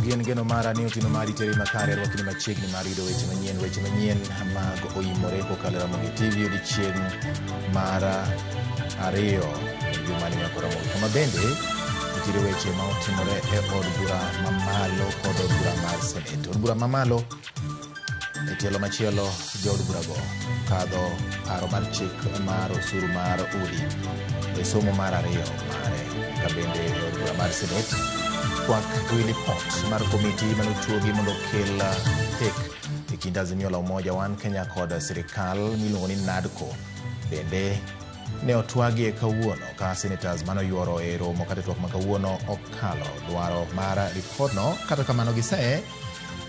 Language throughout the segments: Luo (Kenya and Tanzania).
Ramogi en geno mara ni otino mari tere makare rwakini machiegni mar yudo weche manyien mag OIMORE kokalo Ramogi TV odiochieng' mar ariyo jumani nyako Ramogi. Kama bende nitiere weche ma otimore e od bura mamalo kod od bura mar Senate. Od bura mamalo e tielo machielo jo od burago kadho paro mar chik mar osuru mar udi e somo mar ariyo mare. Ka bende e od bura mar Senate kwak report mar komiti manochuogi mondo okel tek e kind Azimio la Umoja One Kenya kod sirikal miluongo ni NADCO bende ne otwagi kawuono ka senators manoyuoro e romo kata twak ma kawuono okalo dwaro mar ripodno. Kata kamano gisee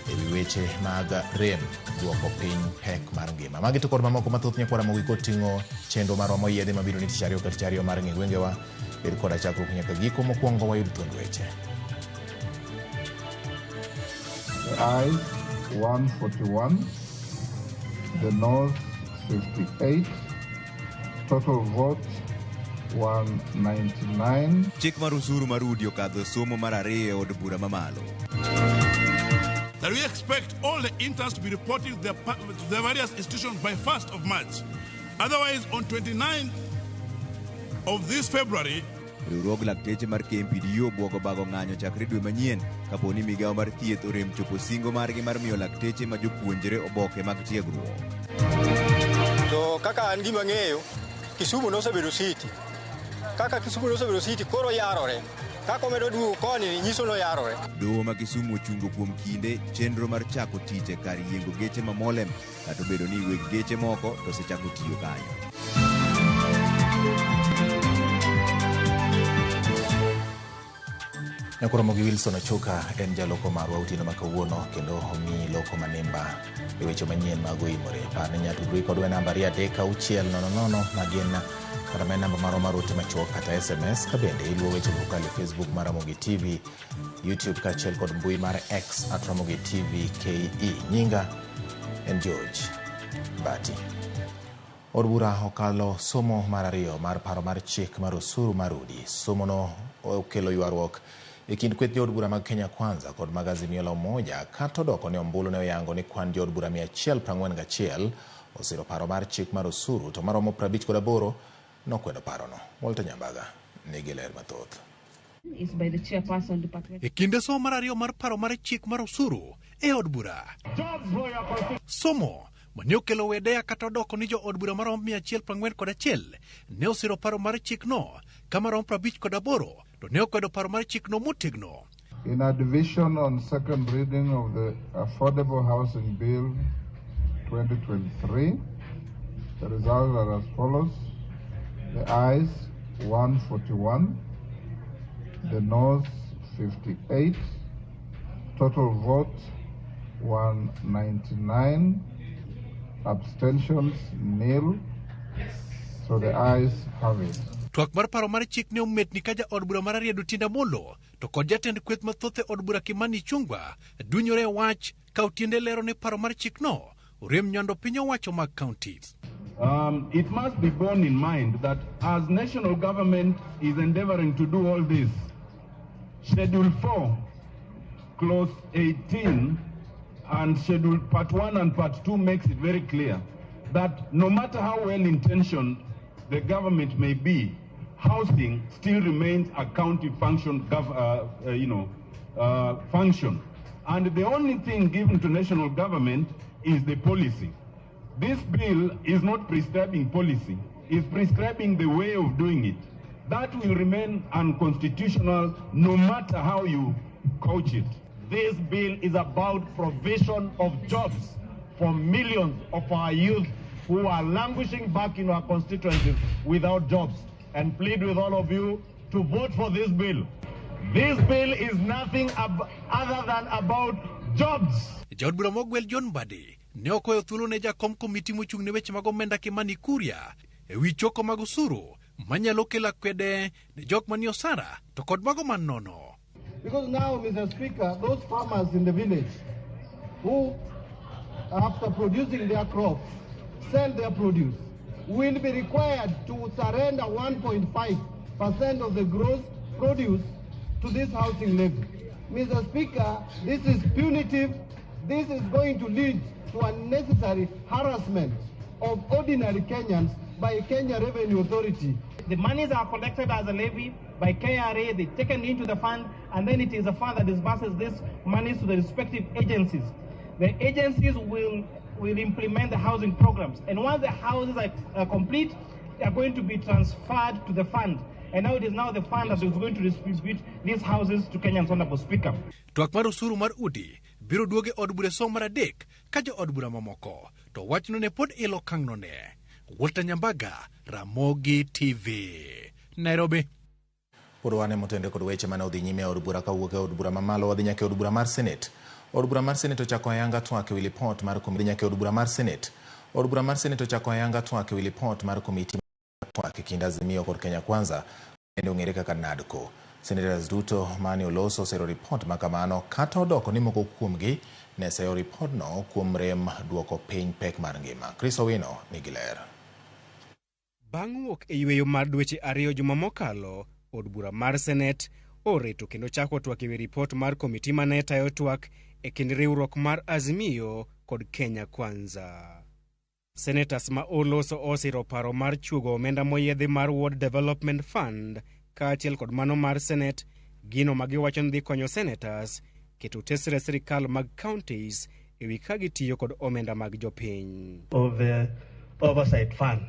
ewi weche mag rem duoko piny pek mar ngima. Magi to kod mamoko mathoth nyakwara Ramogi koting'o chenro marwa moyiedhi mabiro ni tich ariyo kata tich ariyo mar ng'e gwengewa. Bed koda chakruok nyaka giko. Mokwongo wayud thuond weche. The ayes 141, the noes 58, total vote 199. Chik mar usuru mar udi okadho somo mar ariyo e od bura mamalo. That we expect all the interns to be reporting to their various institutions by 1st of March. Otherwise, on 29th of this February, riwruog lakteche mar KMPDU obwogo bago ng'anyo chakre dwe manyien kapo ni migawo mar thieth orem chopo singo margi mar miyo lakteche ma jopuonjre oboke mag tiegruok. To kaka an gima ng'eyo, Kisumu nosebedo city. Kaka Kisumu nosebedo city koro yarore. Kako medo duogo koni nyiso no yarore. Doho ma Kisumu ochungo kuom kinde chenro mar chako tich e kar yiengo geche ma Molem, kata obedo ni weg geche moko to osechako tiyo kanyo. Nyako Ramogi Wilson Ochoka en jaloko marwa otieno ma kawuono kendo omi loko manemba e weche manyien mag OIMORE. Par ni nyatudri kodwa namba 3600 magin kata ma namba marwa mar ote machuok kata SMS. Ka bende iluwo weche kokalo Facebook mar Ramogi TV, YouTube kaachiel kod mbui mar X @Ramogi TV KE. Nyinga en George Bati. Od bura okalo somo mar ariyo mar paro mar chik mar osuru mar udi. Somono okelo ywaruok e kind kweth jood bura mag Kenya Kwanza kod mag Azimio la Umoja kata odoko ne ombulu ne oyango ni kwan jood bura 141 osiro paro mar chik mar osuru to maromo 58 nokwedo parono. Walter Nyambaga nigi ler mathoth. E kinde somo mar ariyo mar paro mar chik mar osuru e od bura, somo mane okelo wedeya kata odoko ni jo od bura maromo 141 ne osiro paro mar chik no ka maromo 58 to ne okwedo paro mar chik no motegno. In a division on second reading of the Affordable Housing Bill 2023, the results are as follows. The ayes 141, the noes 58, total vote 199, abstentions nil, so the ayes have it. Twak mar paro mar chik ne ometni ka ja od bura mar Riedo Tinda Molo to kod jatend kweth mathoth e od bura Kimani Chungwa dunyore wach ka otiende lero ni paro mar chik no orem nyondo piny owacho mag counties. It must be borne in mind that as national government is endeavoring to do all this, Schedule 4, Clause 18, and Schedule Part 1 and Part 2 makes it very clear that no matter how well-intentioned the government may be, housing still remains a county function, function. And the only thing given to national government is the policy. This bill is not prescribing policy, it's prescribing the way of doing it. That will remain unconstitutional no matter how you couch it. This bill is about provision of jobs for millions of our youth who are languishing back in our constituencies without jobs, and plead with all of you to vote for this bill. This bill is nothing other than about jobs. Jaod bura mogwel John Badi ne okoyo thuolo ne jakom komiti mochung' ne weche mag omenda Kimani Kuria e wi choko mag osuru manyalo kelo akwede ne jok mani osara to kod mago man nono. Because now, Mr. Speaker, those farmers in the village who, after producing their crops, sell their produce, will be required to surrender 1.5% of the gross produce to this housing levy. Mr. Speaker, this is punitive. This is going to lead to unnecessary harassment of ordinary Kenyans by Kenya Revenue Authority. The monies are collected as a levy by KRA, they're taken into the fund, and then it is the fund that disburses these monies to the respective agencies. The agencies will implement the housing programs, and once the houses are complete, they are going to be transferred to the fund. And now it is now the fund that is going to distribute these houses to Kenyans, Honorable Speaker. Twak mar osuru mar udi biro duoge od bura som mar adek ka jo od bura mamoko to wachno ne pod ilo kang'no ne. Walter Nyambaga, Ramogi TV, Nairobi. Pod wane motende kod weche mane odhi nyime od bura kawuok e od bura mamalo wadhi nyaka od bura mar Senate. Od bura mar Senate ochako ayanga twak ewi lipot mar komiti nyaka od bura mar Senate. Od bura mar Senate ochako ayanga twak ewi lipot mar komiti twak e kind Azimio kod Kenya Kwanza bende ong'ere kaka NADCO. Senators duto mane oloso osero ripot makamano kata odoko ni moko kuomgi ne seyo ripodno kuom rem duoko piny pek mar ngima. Chris Owino nigi ler. Bang' wuok e yweyo mar dweche 2 juma mokalo, od bura mar Senate oreto kendo chako twak ewi ripot mar komiti mane tayo twak e kind riwruok mar Azimio kod Kenya Kwanza. Senators ma oloso osiro paro mar chuogo omenda moyedhi mar World Development Fund kaachiel kod mano mar Senate, gino magiwacho ni dhi konyo senators keto tesre sirikal mag counties ewi ka gitiyo kod omenda mag jopiny. Of the oversight fund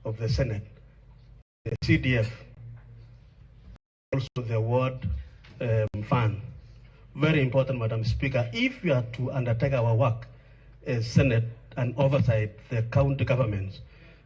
of the Senate, the CDF, also the World Fund. Very important, Madam Speaker. If we are to undertake our work as Senate and oversight the county governments,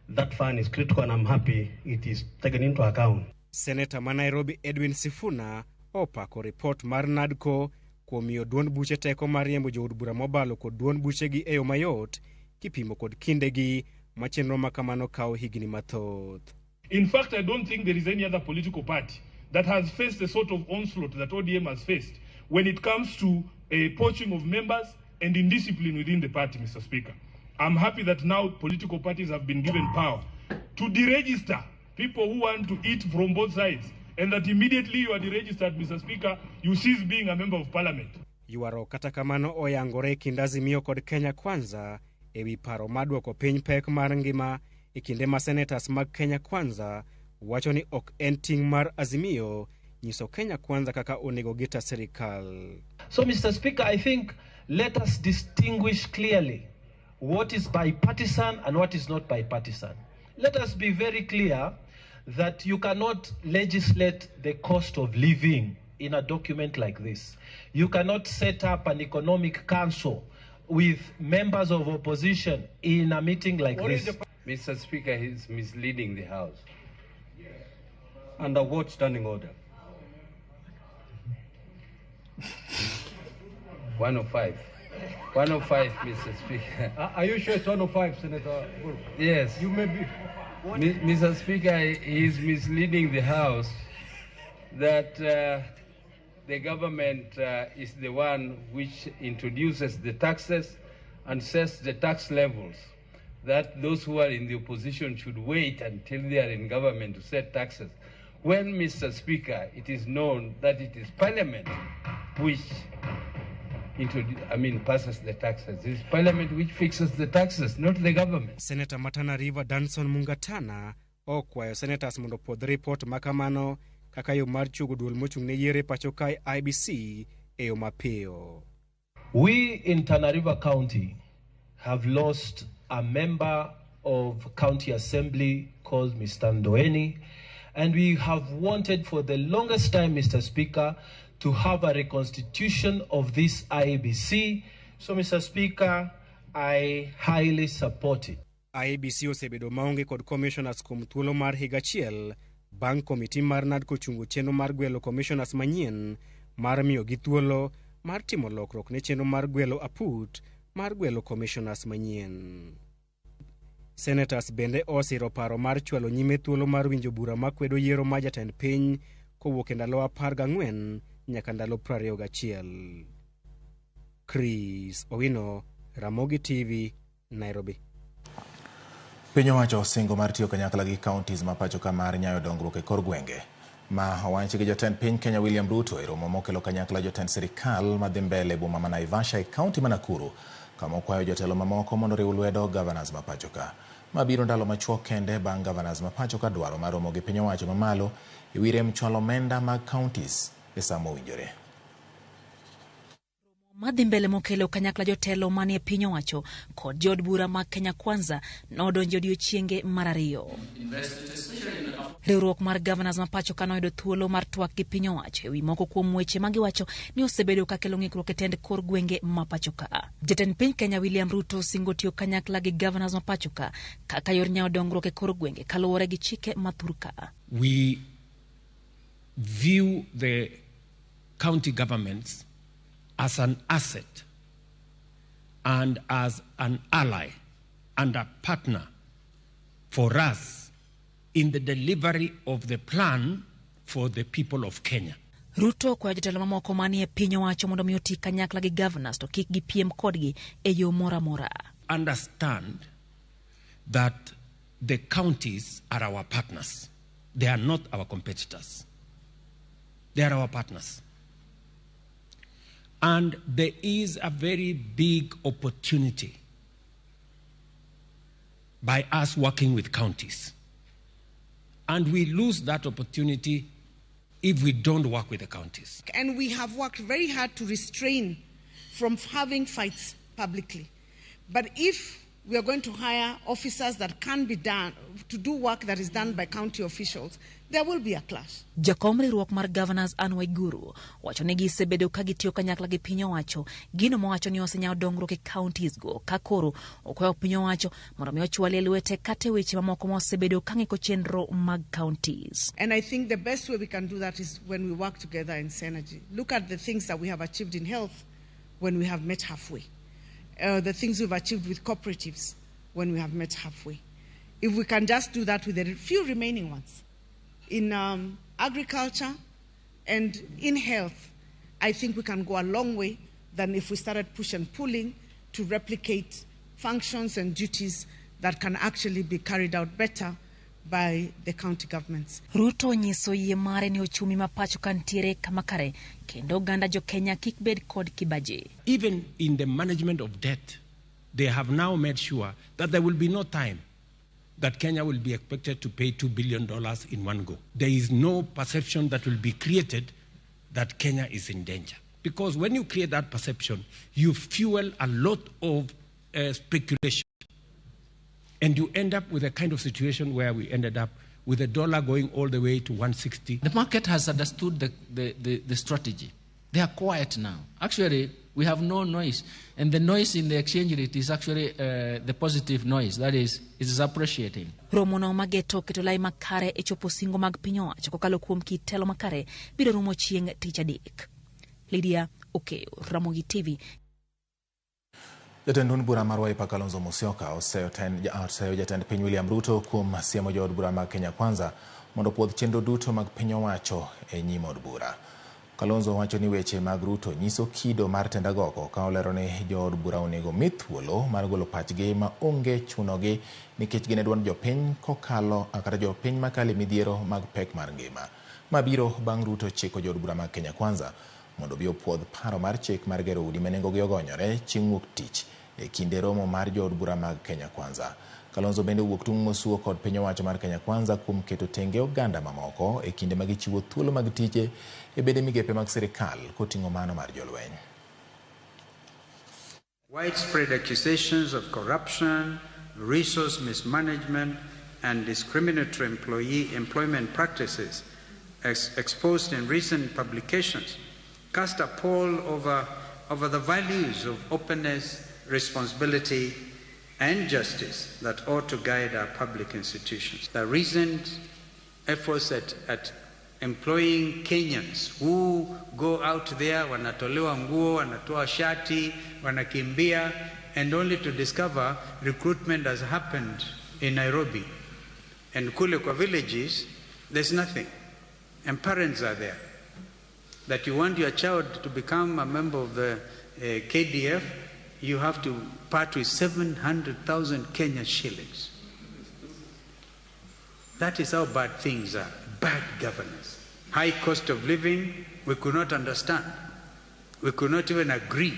that fund is critical, and I'm happy it is taken into account. Senator ma Nairobi Edwin Sifuna opako report mar NADCO kuom miyo duond buche teko mar riembo jood bura mobalo kod duond buchegi e yo mayot kipimo kod kindegi ma chenro makamano kawo higni mathoth. In fact, I don't think there is any other political party that has faced the sort of onslaught that ODM has faced when it comes to a poaching of members and indiscipline within the party, Mr. Speaker. I'm happy that now political parties have been given power to deregister people who want to eat from both sides, and that immediately you are deregistered, Mr. Speaker, you cease being a member of parliament. Yuaro kata kamano oyangore kind Azimio kod Kenya Kwanza ewi paro maduoko piny pek mar ngima e kinde ma senators mag Kenya Kwanza wacho ni ok en ting' mar Azimio nyiso Kenya Kwanza kaka onego gita serikal. So, Mr. Speaker, I think let us distinguish clearly what is bipartisan and what is not bipartisan. Let us be very clear that you cannot legislate the cost of living in a document like this. You cannot set up an economic council with members of opposition in a meeting like this. Mr. Speaker, he is misleading the House. Under what standing order? 105. 105, Mr. Speaker. Are you sure it's 105, Senator? Yes. You may be. Mr. Speaker, he is misleading the House that the government is the one which introduces the taxes and sets the tax levels, that those who are in the opposition should wait until they are in government to set taxes. When, Mr. Speaker, it is known that it is Parliament which passes the taxes. It's Parliament which fixes the taxes, not the government. Senator Matana River Danson Mungatana okwayo senators mondo pod report makamano kaka yo mar chugo duol mochung' ne yiere pacho kae IBC e yo mapiyo. We in Tana River County have lost a member of County Assembly called Mr. Ndoeni, and we have wanted for the longest time, Mr. Speaker, to have a reconstitution of this IEBC. So, Mr. Speaker, I highly support it. IEBC osebedo maonge kod commissioners kuom thuolo mar higa achiel bang' komiti mar NADCO chungo chenro mar gwelo commissioners manyien mar miyo gi thuolo mar timo lokruok ne chenro mar gwelo aput mar gwelo commissioners manyien. Senators bende osiro paro mar chwalo nyime thuolo mar winjo bura makwedo yiero ma jatend piny kowuok e ndalo 14 nyaka ndalo 21. Chris Owino, Ramogi TV, Nairobi. Piny owacho osingo mar tiyo kanyakla gi counties ma pacho ka mar nyayo dongruok e kor gwenge. ma owacho gi jotend piny Kenya William Ruto e romo mokelo kanyakla jotend sirikal madhi mbele boma ma Naivasha e kaunti ma Nakuru, kama okwayo jotelo mamoko mondo riw lwedo governors ma pachoka. Mabiro ndalo machuok kende bang' governors ma pachoka dwaro mar romo gi piny owacho mamalo e wi rem chwalo omenda mag counties e saa mowinjore. Madhi mbele mokelo kanyakla jotelo manie piny owacho kod jod bura mag Kenya Kwanza nodonjo odiochienge mar ariyo. Riwruok mar governors ma pachoka noyudo thuolo mar twak gi piny owacho e wi moko kuom weche ma giwacho ni osebedo ka kelo ng'ikruok e tend kor gwenge ma pachoka. Jatend piny Kenya William Ruto singo tiyo kanyakla gi governors ma pachoka kaka yor nyawo dongruok e kor gwenge kaluwore gi chike mathurka. We view the county governments as an asset and as an ally and a partner for us in the delivery of the plan for the people of Kenya. Ruto kwa jotelo mamoko manie piny owacho mondo mi oti kanyakla gi governors to kik gipiem kodgi e yo mora mora. Understand that the counties are our partners. They are not our competitors. They are our partners. And there is a very big opportunity by us working with counties. And we lose that opportunity if we don't work with the counties. And we have worked very hard to restrain from having fights publicly. But if we are going to hire officers that can be done to do work that is done by county officials, there will be a clash. Jakom riwruok mar governors Anway Guru wacho ni gisebedo ka gitiyo kanyakla gi piny owacho gino mowacho ni osenyawo dongruok e counties go ka koro okwayo piny owacho mondo mi ochwalie lwete kata weche mamoko mosebedo ka ng'iko chenro mag counties. And I think the best way we can do that is when we work together in synergy. Look at the things that we have achieved in health when we have met halfway. The things we've achieved with cooperatives when we have met halfway. If we can just do that with the few remaining ones, in agriculture and in health, I think we can go a long way than if we started push and pulling to replicate functions and duties that can actually be carried out better by the county governments. Ruto nyiso yie mare ni ochumi ma pachoka ntiere kama kare kendo ganda jo Kenya kik bed kod kibaje. Even in the management of debt, they have now made sure that there will be no time that Kenya will be expected to pay $2 billion in one go. There is no perception that will be created that Kenya is in danger. Because when you create that perception, you fuel a lot of speculation. And you end up with a kind of situation where we ended up with the dollar going all the way to 160. The market has understood the strategy. They are quiet now. Actually, we have no noise. And the noise in the exchange rate is actually the positive noise. That is, it is appreciating. Romo no mageto ketolai makare e chopo singo mag piny owacho kokalo kuom kitelo makare biro rumo chieng' tich adek. Lydia Okeo, Ramogi TV. Jatend bura mar Wiper Kalonzo Musyoka oseyo jatend piny William Ruto kuom siemo jood bura mag Kenya Kwanza mondo puodh chenro duto mag piny owacho e nyim od bura. Kalonzo wacho ni weche mag Ruto nyiso kido mar tend agoko ka olero ni jood bura onego mi thuolo mar golo pachgi ma onge chunogi nikech gin e duond jopiny kokalo kata jopiny makalo e midhiero mag pek mar ngima. Mabiro bang' Ruto chiko jood bura mag Kenya Kwanza mondo bi opuodh paro mar chik mar gero udi ma nengogi ogonyore chieng' wuok tich e kinde romo mar jood bura mag Kenya Kwanza. Kalonzo bende wuok tung' mosuo kod piny owacho mar Kenya Kwanza kuom keto tenge oganda mamoko e kinde ma gichiwo thuolo mag tije e bede migepe mag sirikal koting'o mano mar jolweny. Widespread accusations of corruption, resource mismanagement, and discriminatory employment practices exposed in recent publications cast a pall over the values of openness, responsibility, and justice that ought to guide our public institutions. The recent efforts at employing Kenyans who go out there, wanatolewa nguo, wanatoa shati, wanakimbia, and only to discover recruitment has happened in Nairobi. And kule kwa villages, there's nothing. And parents are there. That you want your child to become a member of the KDF, you have to part with 700,000 Kenyan shillings. That is how bad things are. Bad governance. high cost of living, we could not understand. We could not even agree.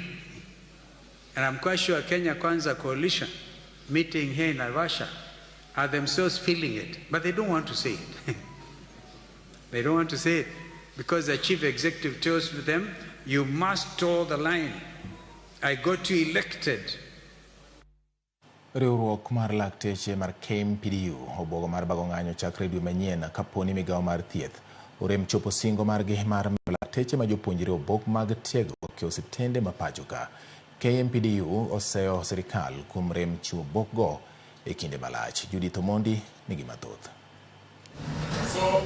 And I'm quite sure Kenya Kwanza coalition meeting here in Naivasha are themselves feeling it, but they don't want to say it. They don't want to say it because the chief executive tells them, you must toe the line. I got you elected. Riwruok mar lakteche mar KMPDU obogo mar bago ng'anyo chakre dwe manyien kaponi migawo mar thieth orem chopo singo margi mar lakteche ma jopuonjre obok mag tiegruok e osiptende ma pacho ka. KMPDU oseo sirikal kuom rem chiwo obokgo e kinde malach. Judith Omondi nigi mathoth.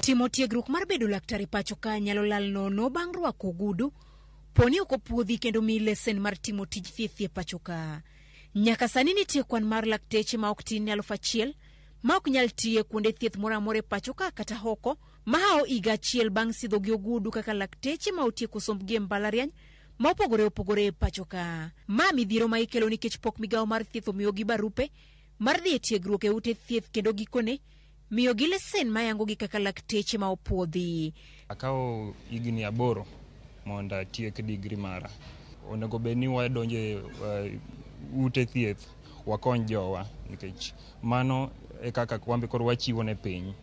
Timo tiegruok mar bedo laktar e pacho ka nyalo lal nono bang' rwako ogudu poni ok opuodhi kendo mi lesen mar timo tij thieth e pacho ka. Nyaka sani nitie kwan mar lakteche ma ok tin 1,000 ma ok nyal tiye kuonde thieth moro amora e pacho ka kata hoko ma hao higa achiel bang' sidho gi ogudu kaka lakteche ma otieko sombgi e mbalariany ma opogore e pacho ka. Ma midhiero ma ikelo nikech pok migawo mar thieth omiyogi barupe mar dhi e tiegruok e ute thieth kendo gikone miyo gi lesen ma yango gi kaka lakteche ma opuodhi. Akawo higni 8 mondo atiek digri mara. Onego bed ni wadonje ute thieth wakony jowa nikech mano e kaka kwambe koro wachiwo ne piny.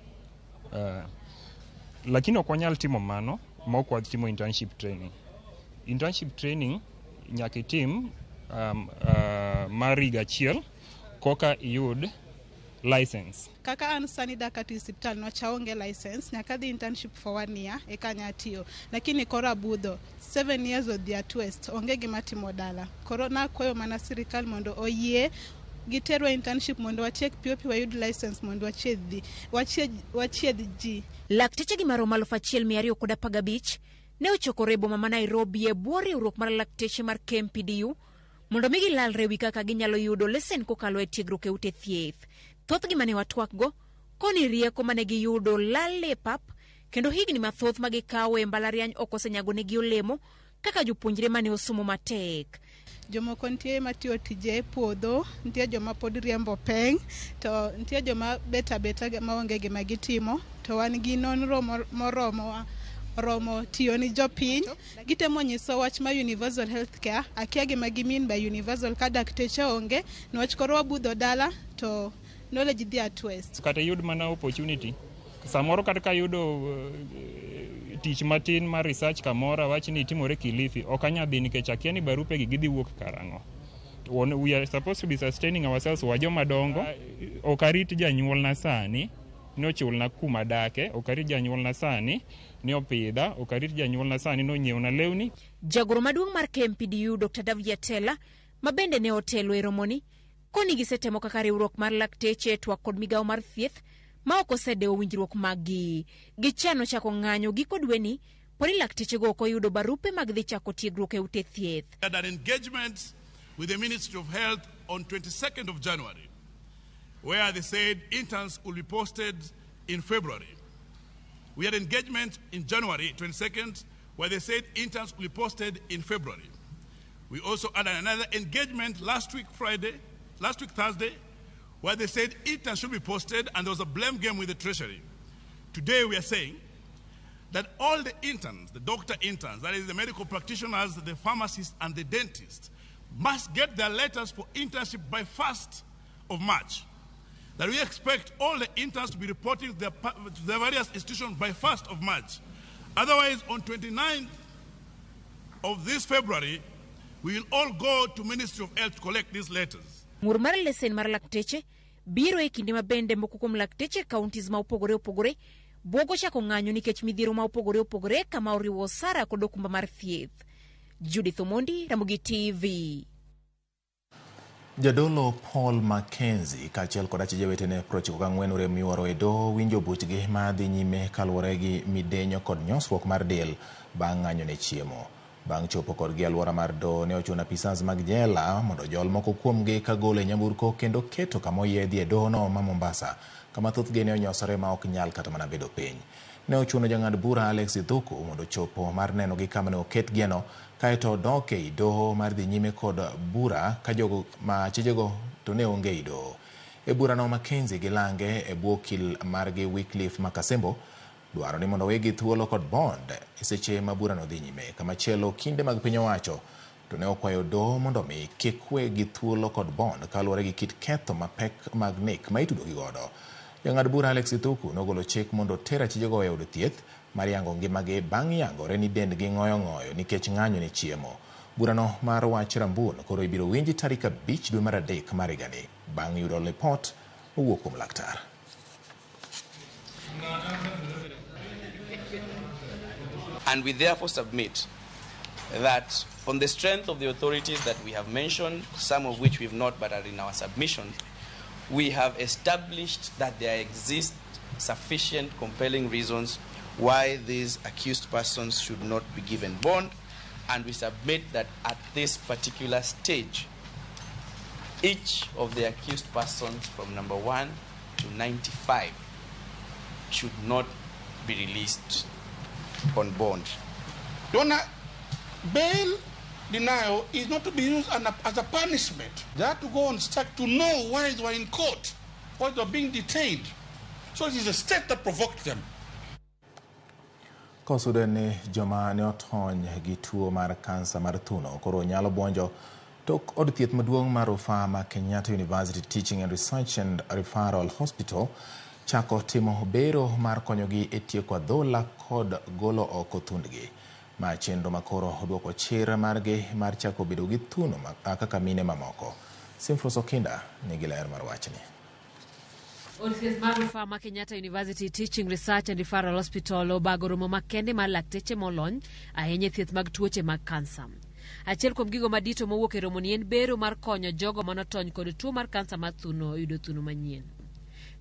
Lakini ok wanyal timo mano ma ok watimo internship training. Internship training nyaka itim mar higa achiel koka iyud license. Kaka an sani dakati hospital no chaonge license nyaka dhi internship for 1 year e kanya tiyo lakini koro abudho 7 years of their twist onge gima timo dala koro na koyo mana sirikal mondo oyie giterwa internship mondo watiek piyo wayud license mondo wachiedh ji. Lakteche gi maromo 1,215 ne ochokore boma ma Nairobi e bwo riwruok mar lakteche mar KMPDU mondo mi gilalre wi kaka ginyalo yudo lesen kokalo e tiegruok e ute thieth. Thoth gi mane watwakgo koni rieko mane giyudo lal e pap kendo higni mathoth ma gikawo e mbalariany ok osenyago negi olemo kaka jopuonjre mane osomo matek. Jomoko nitie matiyo tije e puodho, nitie joma pod riembo peng, to nitie joma beta maonge gima gitimo, to wan gi nonro moromo tiyo ni jopiny. Gitemo nyiso wach ma universal healthcare, akia gima gimin by universal ka dakteche onge, niwach koro wabudho dala to knowledge dhi at waste. Kata yud mana opportunity. Samoro kata ka yudo tich matin mar research kamora wach ni timore Kilifi ok anya dhi nikech akia ni barupe gi gidhi wuok karango. We are supposed to be sustaining ourselves wajoma dongo. Ok arit janyuol na sani no chulna kuma dake, ok arit janyuol na sani ni opidha, ok arit janyuol na sani no nyiew na lewni. Jagoro maduong' mar KMPDU Dr. Daviatela mabende ne otelo e romoni koni gisetemo kaka riwruok mar lakteche twak kod migawo mar thieth ma ok osedewo winjruok maggi. Gichano chako ng'anyo giko dweni poni lakteche go ok oyudo barupe mag dhi chako tiegruok e ute thieth. We had an engagement with the Ministry of Health on 22nd of January where they said interns will be posted in February. We had engagement in January 22nd where they said interns will be posted in February. We also had another engagement last week Thursday, where they said interns should be posted and there was a blame game with the Treasury. Today we are saying that all the interns, the doctor interns, that is the medical practitioners, the pharmacists and the dentists, must get their letters for internship by 1st of March. That we expect all the interns to be reporting to their various institutions by 1st of March. Otherwise, on 29th of this February, we will all go to Ministry of Health to collect these letters. Ngur mar lesen mar lakteche biro e kinde mabende moko kuom lakteche counties ma opogore bogo chako ng'anyo nikech midhiero ma opogore kama oriwo osara kod okumba mar thieth. Judith Omondi, Ramogi TV. Jadolo Paul Mackenzie kaachiel kod achije wetene 94 orem miwuoro e doho winjo buchgi ma dhi nyime kaluwore gi midenyo kod nyosruok mar del bang' ng'anyo ne chiemo. Bang' chopo kodgi alwora mar doho ne ochuno apisas mag jela mondo jol moko kuomgi kagolo e nyamburko kendo keto kama oyiedhi e dohono ma Mombasa kama thothgi ne onyosore ma ok nyal kata mana bedo piny. Ne ochuno jang'ad bura Alex Idhuku mondo chopo mar neno gi kama ne oketgieno kaeto dok e doho mar dhi nyime kod bura ka jogo ma achijego to ne onge e doho. E burano Mackenzie gi Lange e bwo okil margi Wycliffe Makasembo dwaro ni mondo wegi thuolo kod bond e seche ma burano dhi nyime. Kamachielo kinde mag piny owacho to ne okwayo doho mondo mi kik wegi thuolo kod bond kaluwore gi kit ketho mapek mag nek ma itudo gi godo. Jang'ad bura Alex Ithuku nogolo chik mondo ter achijego e od thieth mar yango ngimagi bang' yangore ni dendgi ng'oyo nikech ng'anyo ni chiemo. Burano mar wach Rambun koro ibiro winji tarik 5 dwe mar adek mar higani bang' yudo lipot owuok kuom laktar. And we therefore submit that on the strength of the authorities that we have mentioned, some of which we've not but are in our submissions, we have established that there exist sufficient compelling reasons why these accused persons should not be given bond, and we submit that at this particular stage, each of the accused persons from number 1 to 95 should not be released on bond. Donna, bail denial is not to be used as a punishment. They have to go on strike to know why they were in court, why they were being detained. So it is the state that provoked them. Kosude ni joma ne otony gi tuo mar kansa mar thuno koro nyalo buonjo tok od thieth maduong' mar Rufaa ma Kenyatta University Teaching and Research and Referral Hospital chako timo bero mar konyogi e tieko adhola kod golo oko thundgi. Ma chenro makoro duoko chir margi mar chako bedo gi thuno kaka mine mamoko. Simfros Okinda nigi ler mar wachni. Od thieth mar Rufaa ma Kenyatta University Teaching Research and Referral Hospital obago romo makende mar lakteche molony ahinya thieth mag tuoche mag kansa. Achiel kuom gigo madito mowuok e romo ni en bero mar konyo jogo manotony kod tuo mar kansa mar thuno yudo thuno manyien.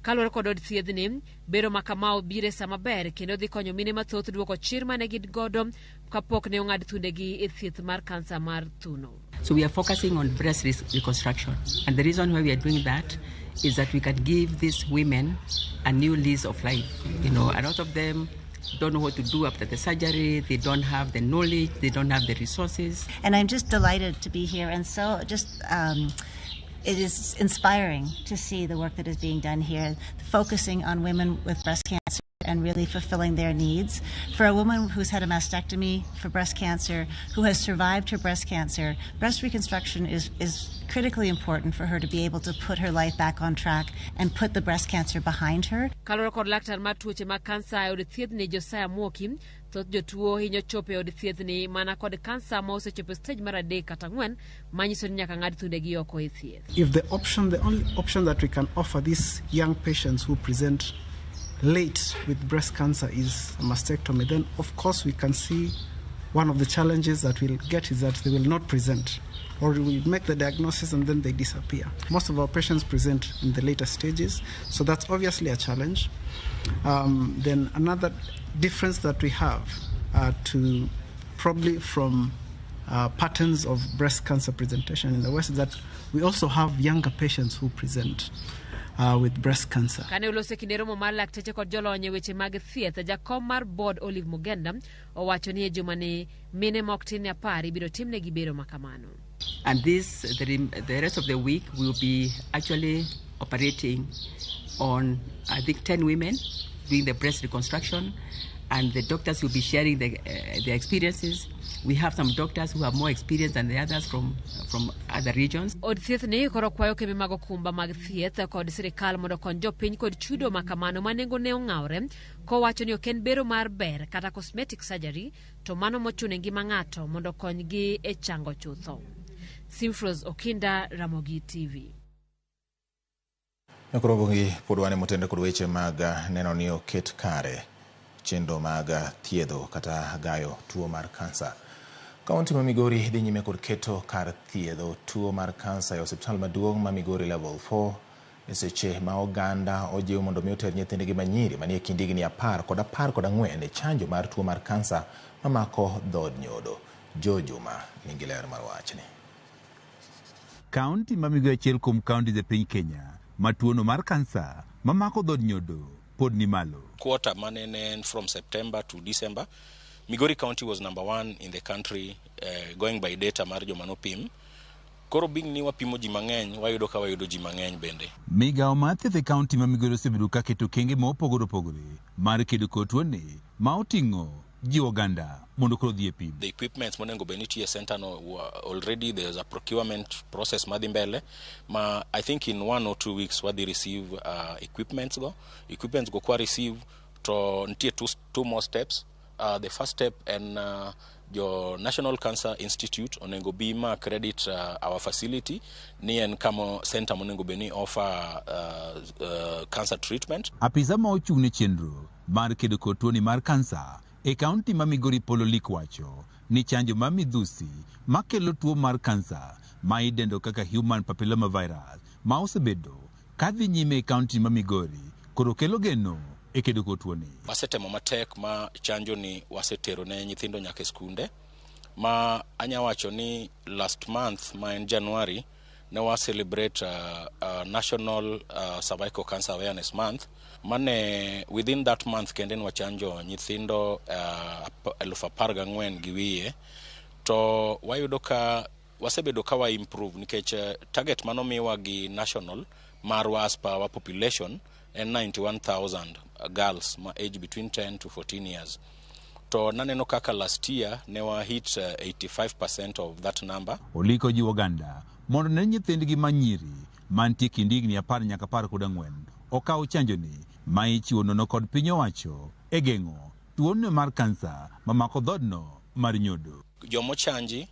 Kaluwore kod od thiedhni, bero makamao bire sama ber kendo dhi konyo mine mathoth duoko chir mane gin godo kapok ne ong'ad thundegi e thieth mar kansa mar thuno. So we are focusing on breast reconstruction, and the reason why we are doing that is that we can give these women a new lease of life. You know, a lot of them don't know what to do after the surgery, they don't have the knowledge, they don't have the resources. And I'm just delighted to be here, and so just it is inspiring to see the work that is being done here, focusing on women with breast cancer and really fulfilling their needs. For a woman who's had a mastectomy for breast cancer, who has survived her breast cancer, breast reconstruction is critically important for her to be able to put her life back on track and put the breast cancer behind her. Kaloro kod laktar mar tuoche mag kansa e od thiedhni Josiah Mwoki, thoth jotuo hinyo chopo e od thiedhni mana kod kansa ma osechopo stage mar 3 kata 4 manyiso ni nyaka ng'ad thundegi oko e thieth. If the only option that we can offer these young patients who present late with breast cancer is a mastectomy, then of course we can see one of the challenges that we'll get is that they will not present, or we make the diagnosis and then they disappear. Most of our patients present in the later stages, so that's obviously a challenge. Then another difference that we have to probably from patterns of breast cancer presentation in the West is that we also have younger patients who present with breast cancer. Kane ulose kinde romo mar lakteche kod jolony e weche mag thieth, jakom mar board Olive Mugenda owacho ni e juma ni mine mok tin 10 ibiro timnegi bero makamano. And the rest of the week we'll be actually operating on, I think, 10 women doing the breast reconstruction, and the doctors will be sharing their experiences. We have some doctors who have more experience than the others from other regions. Od thieth ni koro kwayo kembe mag okumba mag thieth kod sirikal mondo kony jopiny kod chudo makamano ma nengo ne ong'awre, kowacho ni ok en bero mar ber kata cosmetic surgery, to mano mochuno e ngima ng'ato mondo konygi e chango chutho. Simfros Okinda, Ramogi TV. Nyakorobogi podwane motende kod weche mag neno ni oket kare chenro mag thiedho kata gayo tuo mar kansa. Kaunti ma Migori dhi nyime kod keto kar thiedho tuo mar kansa e osiptal maduong' ma Migori level 4 e seche ma oganda ojiw mondo mi oter nyithindgi manyiri manie kind higni 10 kod 14 e chanjo mar tuo mar kansa mamako dhod nyodo. Jojuma nigi ler mar wachni. Kaunti ma Migori achiel kuom kaunti e piny Kenya ma tuono mar kansa mamako dhod nyodo pod ni malo. Quarter manenen from September to December, Migori County was number 1 in the country, going by data mar jomanopim. Koro bing ni wapimo ji mang'eny, wayudo ka wayudo ji mang'eny bende. Migawo mar thieth e kaunti ma Migori osebedo ka keto kenge mopogore opogore mar kedo kod tuoni ma oting'o ji oganda mondo koro dhi e pim. The equipments monengo benitie center no already there's a procurement process madhi mbele ma I think in 1 or 2 weeks wadhi receive equipments go kwa receive to nitie two more steps. The first step and your National Cancer Institute onengo bi ma credit our facility ni en kamo center monengo beni offer cancer treatment. Apisa ma ochung' ne chenro mar kedo kod tuoni mar kansa e kaunti ma Migori Polo Lik wacho ni chanjo ma midhusi makelo tuo mar kansa ma idendo kaka human papilloma virus ma osebedo kadhi nyime e kaunti ma Migori koro kelo geno e kedo kod tuoni. Wasetemo matek ma chanjo ni wasetero ne nyithindo nyaka skunde ma anya wacho ni last month ma en January ne wa celebrate National Cervical Cancer Awareness Month. Mane within that month kende nwa chanjo nyithindo 14,000 gi wiye to wayudo ka wasebedo ka wa improve nikech target manomiwa gi national marwa as per our population and 91,000 girls ma age between 10 to 14 years. To naneno kaka last year ne wa hit 85% of that number. Oliko ji oganda mondo ne nyithindgi manyiri mantie kind higni 10 nyaka 14 okaw chanjo ni ma ichiwo nono kod piny owacho e geng'o tuono mar kansa mamako dhodno mar nyodo. Jomo chanji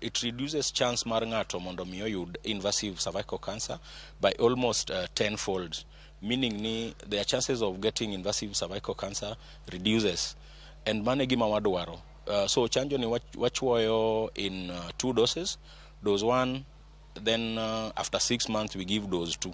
it reduces chance mar ng'ato mondo mi oyud invasive cervical cancer by almost 10-fold, meaning ni their chances of getting invasive cervical cancer reduces, and mane gima wadwaro. So chanjo ni wachuoyo in 2 doses, dose 1, then after 6 months we give dose 2.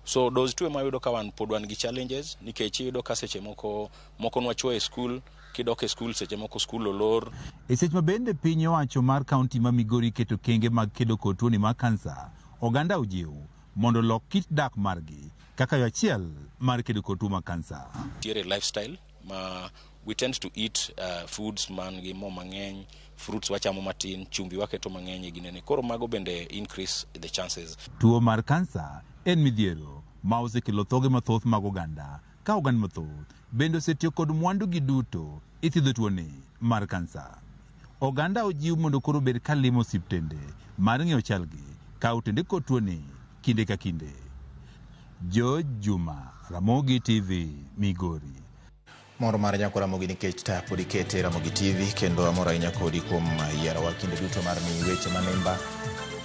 So dose 2 ema yudo ka wan pod wan gi challenges nikech yudo ka seche moko nwachuoyo e school, kidok e school seche moko school olor. E seche ma bende piny owacho mar kaunti ma Migori keto kenge mag kedo kod tuoni mar kansa, oganda ojiw mondo lok kit dak margi kaka yo achiel mar kedo kod tuo mar kansa. Tiere lifestyle ma we tend to eat foods man gi mo mang'eny, fruits wachamo matin, chumbi waketo mang'eny e ginene. Koro mago bende increase the chances. Tuo mar kansa en midhiero ma osekelo thoge mathoth mag oganda ka oganda mathoth bende osetiyo kod mwandu gi duto e thiedho tuoni mar kansa. Oganda ojiw mondo koro bed ka limo osiptende mar ng'eyo chalgi ka otende kod tuoni kinde ka kinde. George Juma, Ramogi TV, Migori. Moro mar nyako Ramogi nikech ta pod ikete Ramogi TV kendo amoro ahinya kodi kuom yiero wa kinde duto mar miyi weche manimba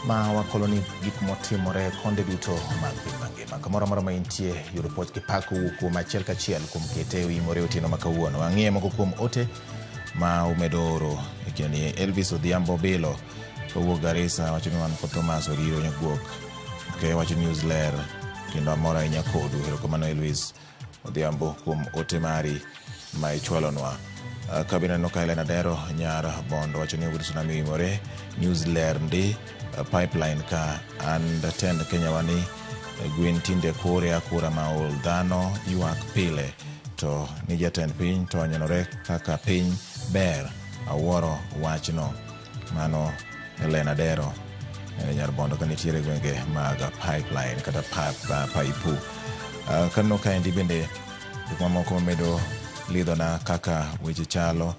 ma wakoloni gik motimore konde duto mag piny mangima. Kamoro amora ma intie yudo pot kipako kuom achiel kachiel kuom kete OIMORE otieno ma kawuono. Ang'iye moko kuom ote ma umedo oro e kini Elvis Odhiambo Bilo kowuok Garissa wacho ni wan kod Thomas Oriro Nyaguok wacho News Ler kendo amoro ahinya kodu. Erokamano Elvis Odhiambo kuom ote mari ma ichwalonwa. Kabina no Kaila Nadero nyar Bondo wacho ni tsunami OIMORE News Ler ndi pipeline ka and attend Kenya wani gwen tinde kore akura maol dhano yuak pile to ni jatend piny to onyenore kaka piny ber awuoro wachno. Mano Elena Dero nyar Bondo kanitiere gwenge mag pipeline kata paipu. Kano kaendi bende gik moko mamedo lidho na kaka weche chalo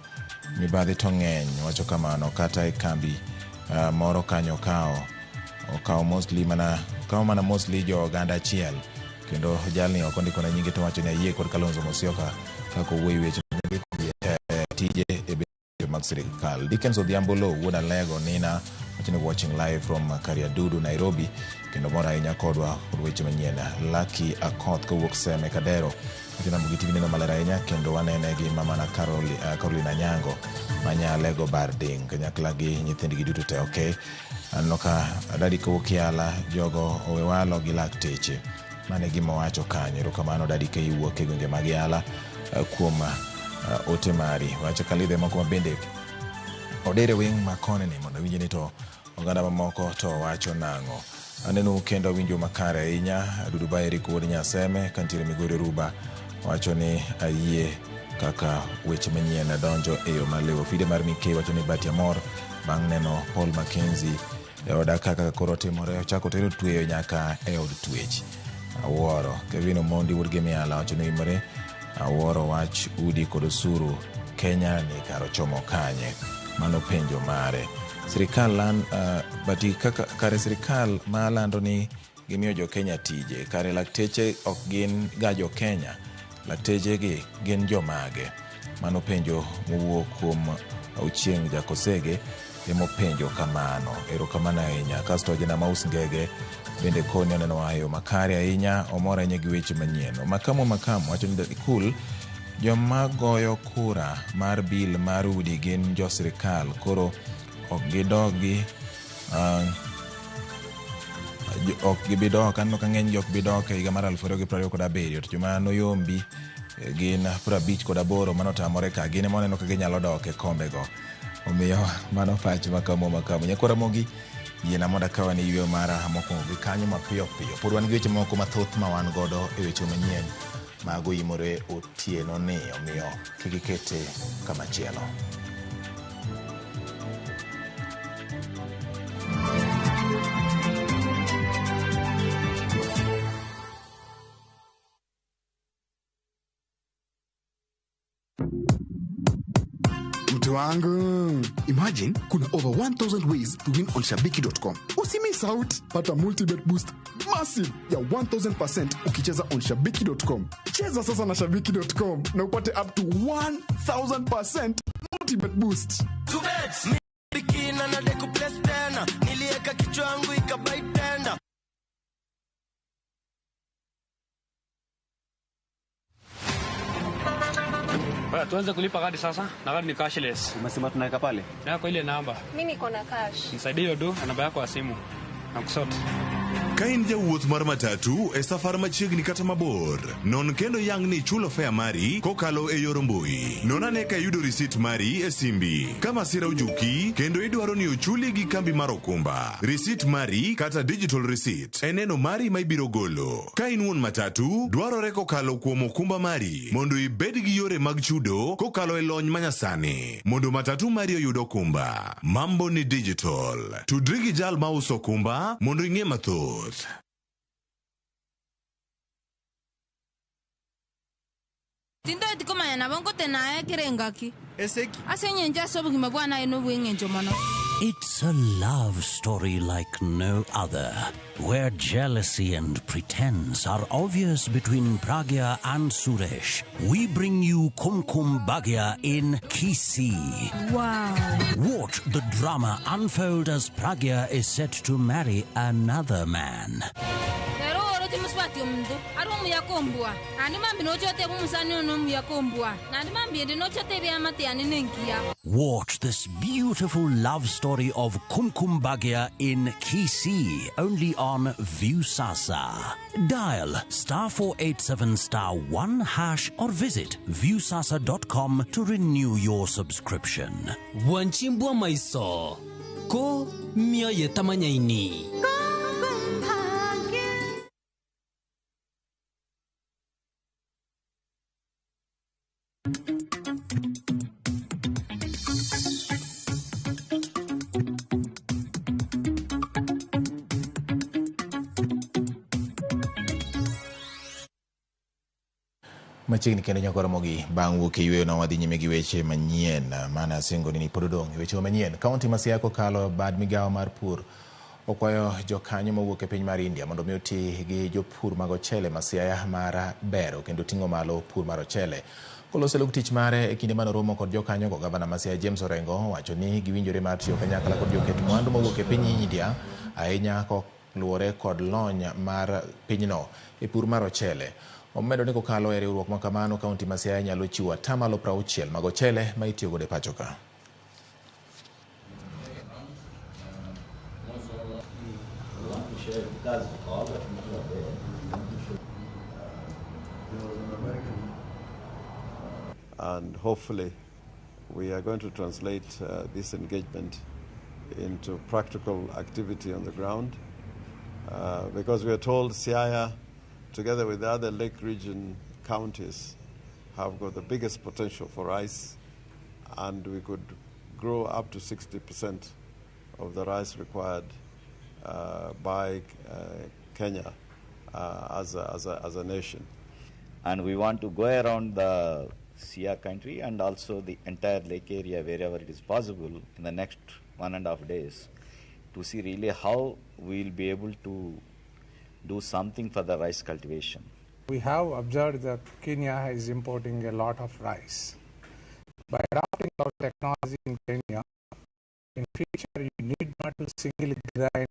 mibadhi to ng'eny wacho kamano kata e kambi moro kanyo okawo mostly mana mostly jo oganda achiel kendo jalni ok ondiko na nyinge to wacho ni ayie kod Kalonzo Musyoka kako wuoyi weche tije e bedo mag sirikal. Dickens Odhiambo Lo wuod Alego Nina wacho ni watching live from Kariadudu, Nairobi kendo moro ahinya kodwa kod weche manyien. Lucky Akoth kowuok Seme Kadero wacho ni Ramogi TV neno maler ahinya kendo wanene gi mamana Carolina Nyango manyalego Barding kanyakla gi nyithindgi duto te. Okay, anno ka dadi kowuok Yala jogo owewalo gi lakteche mane gima wacho kanyo. Erokamano dadi ka iwuok e gwenge mag Yala kuom ote mari. Wacho kalidhe moko mabende odere wing makone ni mondo winje ni to oganda mamoko to wacho nang'o. Aneno kendo winjo makare ahinya. Dudu Baeri kod Nyaseme kantiere Migori Ruba wacho ni ayie kaka weche manyien donjo e yo malewo. Fide mar Mike wacho ni Batia Mor bang' neno Paul Mackenzie e oda kaka koro timore ochako tero tweyo nyaka e od twech. Awuoro Kevin Omondi wuod Gemiala wacho ni oimore. Awuoro wach udi kod osuru Kenya ni karo chomo kanye. Mano penjo mare. Sirikal bati kare sirikal malando ni gimiyo jo Kenya tije. Kare lakteche ok gin ga jo Kenya. Lakteche gi gin jo mage. Mano penjo mowuok kuom Auchieng Jakosege emo penjo kamano. Erokamano ahinya. Kasto jana Maus Ngege bende koni oneno ayo makare ahinya omora nye gi weche manyien. Makamu wacho ni cool joma goyo kura mar bil mar udi gin jo sirikal koro ok gidogi ok gibidok anno ka ng'eny jok bidok e higa mar 2027 to joma noyombi gin 58 manotamore ka gin moneno ka ginyalo dok e kombe go. Omiyo mano pach makamu nyakora Ramogi yiena moda kawa ni yweyo mara mokwongo gi kanyo mapiyo. Pod wan gi weche moko mathoth ma wan godo e weche manyien mag OIMORE otieno ni, omiyo kikikete kamachielo. Mtu wangu, imagine kuna over 1000 ways to win on shabiki.com. Usimiss out. Pata multi-bet boost massive ya 1000% ukicheza on shabiki.com. Cheza sasa na shabiki.com na upate up to 1000% multi-bet boost. Bikina na deku place tena, nilieka kichwa yangu ikabai tena. Tuanze kulipa kadi sasa, na kadi ni cashless. Umesema tunaweka pale? Na kwa ile namba. Mimi niko na cash. Nisaidie hiyo do, namba yako ya simu. Nakusota. Kain jawuoth mar matatu e safar machiegni kata mabor. Non kendo yang ni chulo fare mari kokalo e yor mbui. Non ane ka yudo receipt mari e simbi. Kama sira ujuki kendo idwaro ni ochuli gi kambi mar okumba. Receipt mari kata digital receipt eneno mari ma ibiro golo. Kain wuon matatu dwarore kokalo kuom okumba mari mondo ibed gi yore mag chudo kokalo e lony manyasani. Mondo matatu mari oyud okumba. Mambo ni digital. Tudri gi jal ma uso okumba mondo ing'e mathoth. Tindo tikoma yana bongo tena kirengaki. Eseki. Asenye nja sobu kimabwana eno wengenjo mono. It's a love story like no other, where jealousy and pretense are obvious between Pragya and Suresh. We bring you Kumkum Bhagya in Kisii. Wow. Watch the drama unfold as Pragya is set to marry another man. Muswati mdu arumu ya kombua ani mambi no chote bumusani no ya kombua nani mambi ende no chote ya mate ani nenkia. Watch this beautiful love story of Kumkum Bhagya in Kisii only on Viusasa. Dial *487*1# or visit viusasa.com to renew your subscription. Wanchimbwa maiso ko mia yetamanyaini. Machiegni kendo nyakora Ramogi bang' wuok e yweyo na wadhi nyime gi weche manyien mana singo ni pod odong' e weche manyien. Kaunti ma Siaya kokalo bad migawo mar pur okwayo jokanyo mawuok e piny mar India mondo mi oti gi jopur mag ochele ma Siaya mar bero kendo ting'o malo pur mar ochele. Kolose lok tich mare e kinde mano romo kod jokanyo go gavana ma Siaya James Orengo wacho ni giwinjore mar tiyo kanyakla kod joket mwandu mawuok e piny India ahinya koluwore kod lony mar pinyno e pur mar ochele. Omedo ni kokalo e riwruok ma kamano kaunti ma Siaya nyalo chiwo atamalo 60 mag ochele ma itiyo godo e pacho ka. And hopefully we are going to translate this engagement into practical activity on the ground because we are told Siaya, together with the other Lake region counties, have got the biggest potential for rice, and we could grow up to 60% of the rice required by Kenya as a nation. And we want to go around the Sia country and also the entire lake area wherever it is possible in the next 1.5 days to see really how we will be able to do something for the rice cultivation. We have observed that Kenya is importing a lot of rice. By adopting our technology in Kenya, in future you need not to single grind.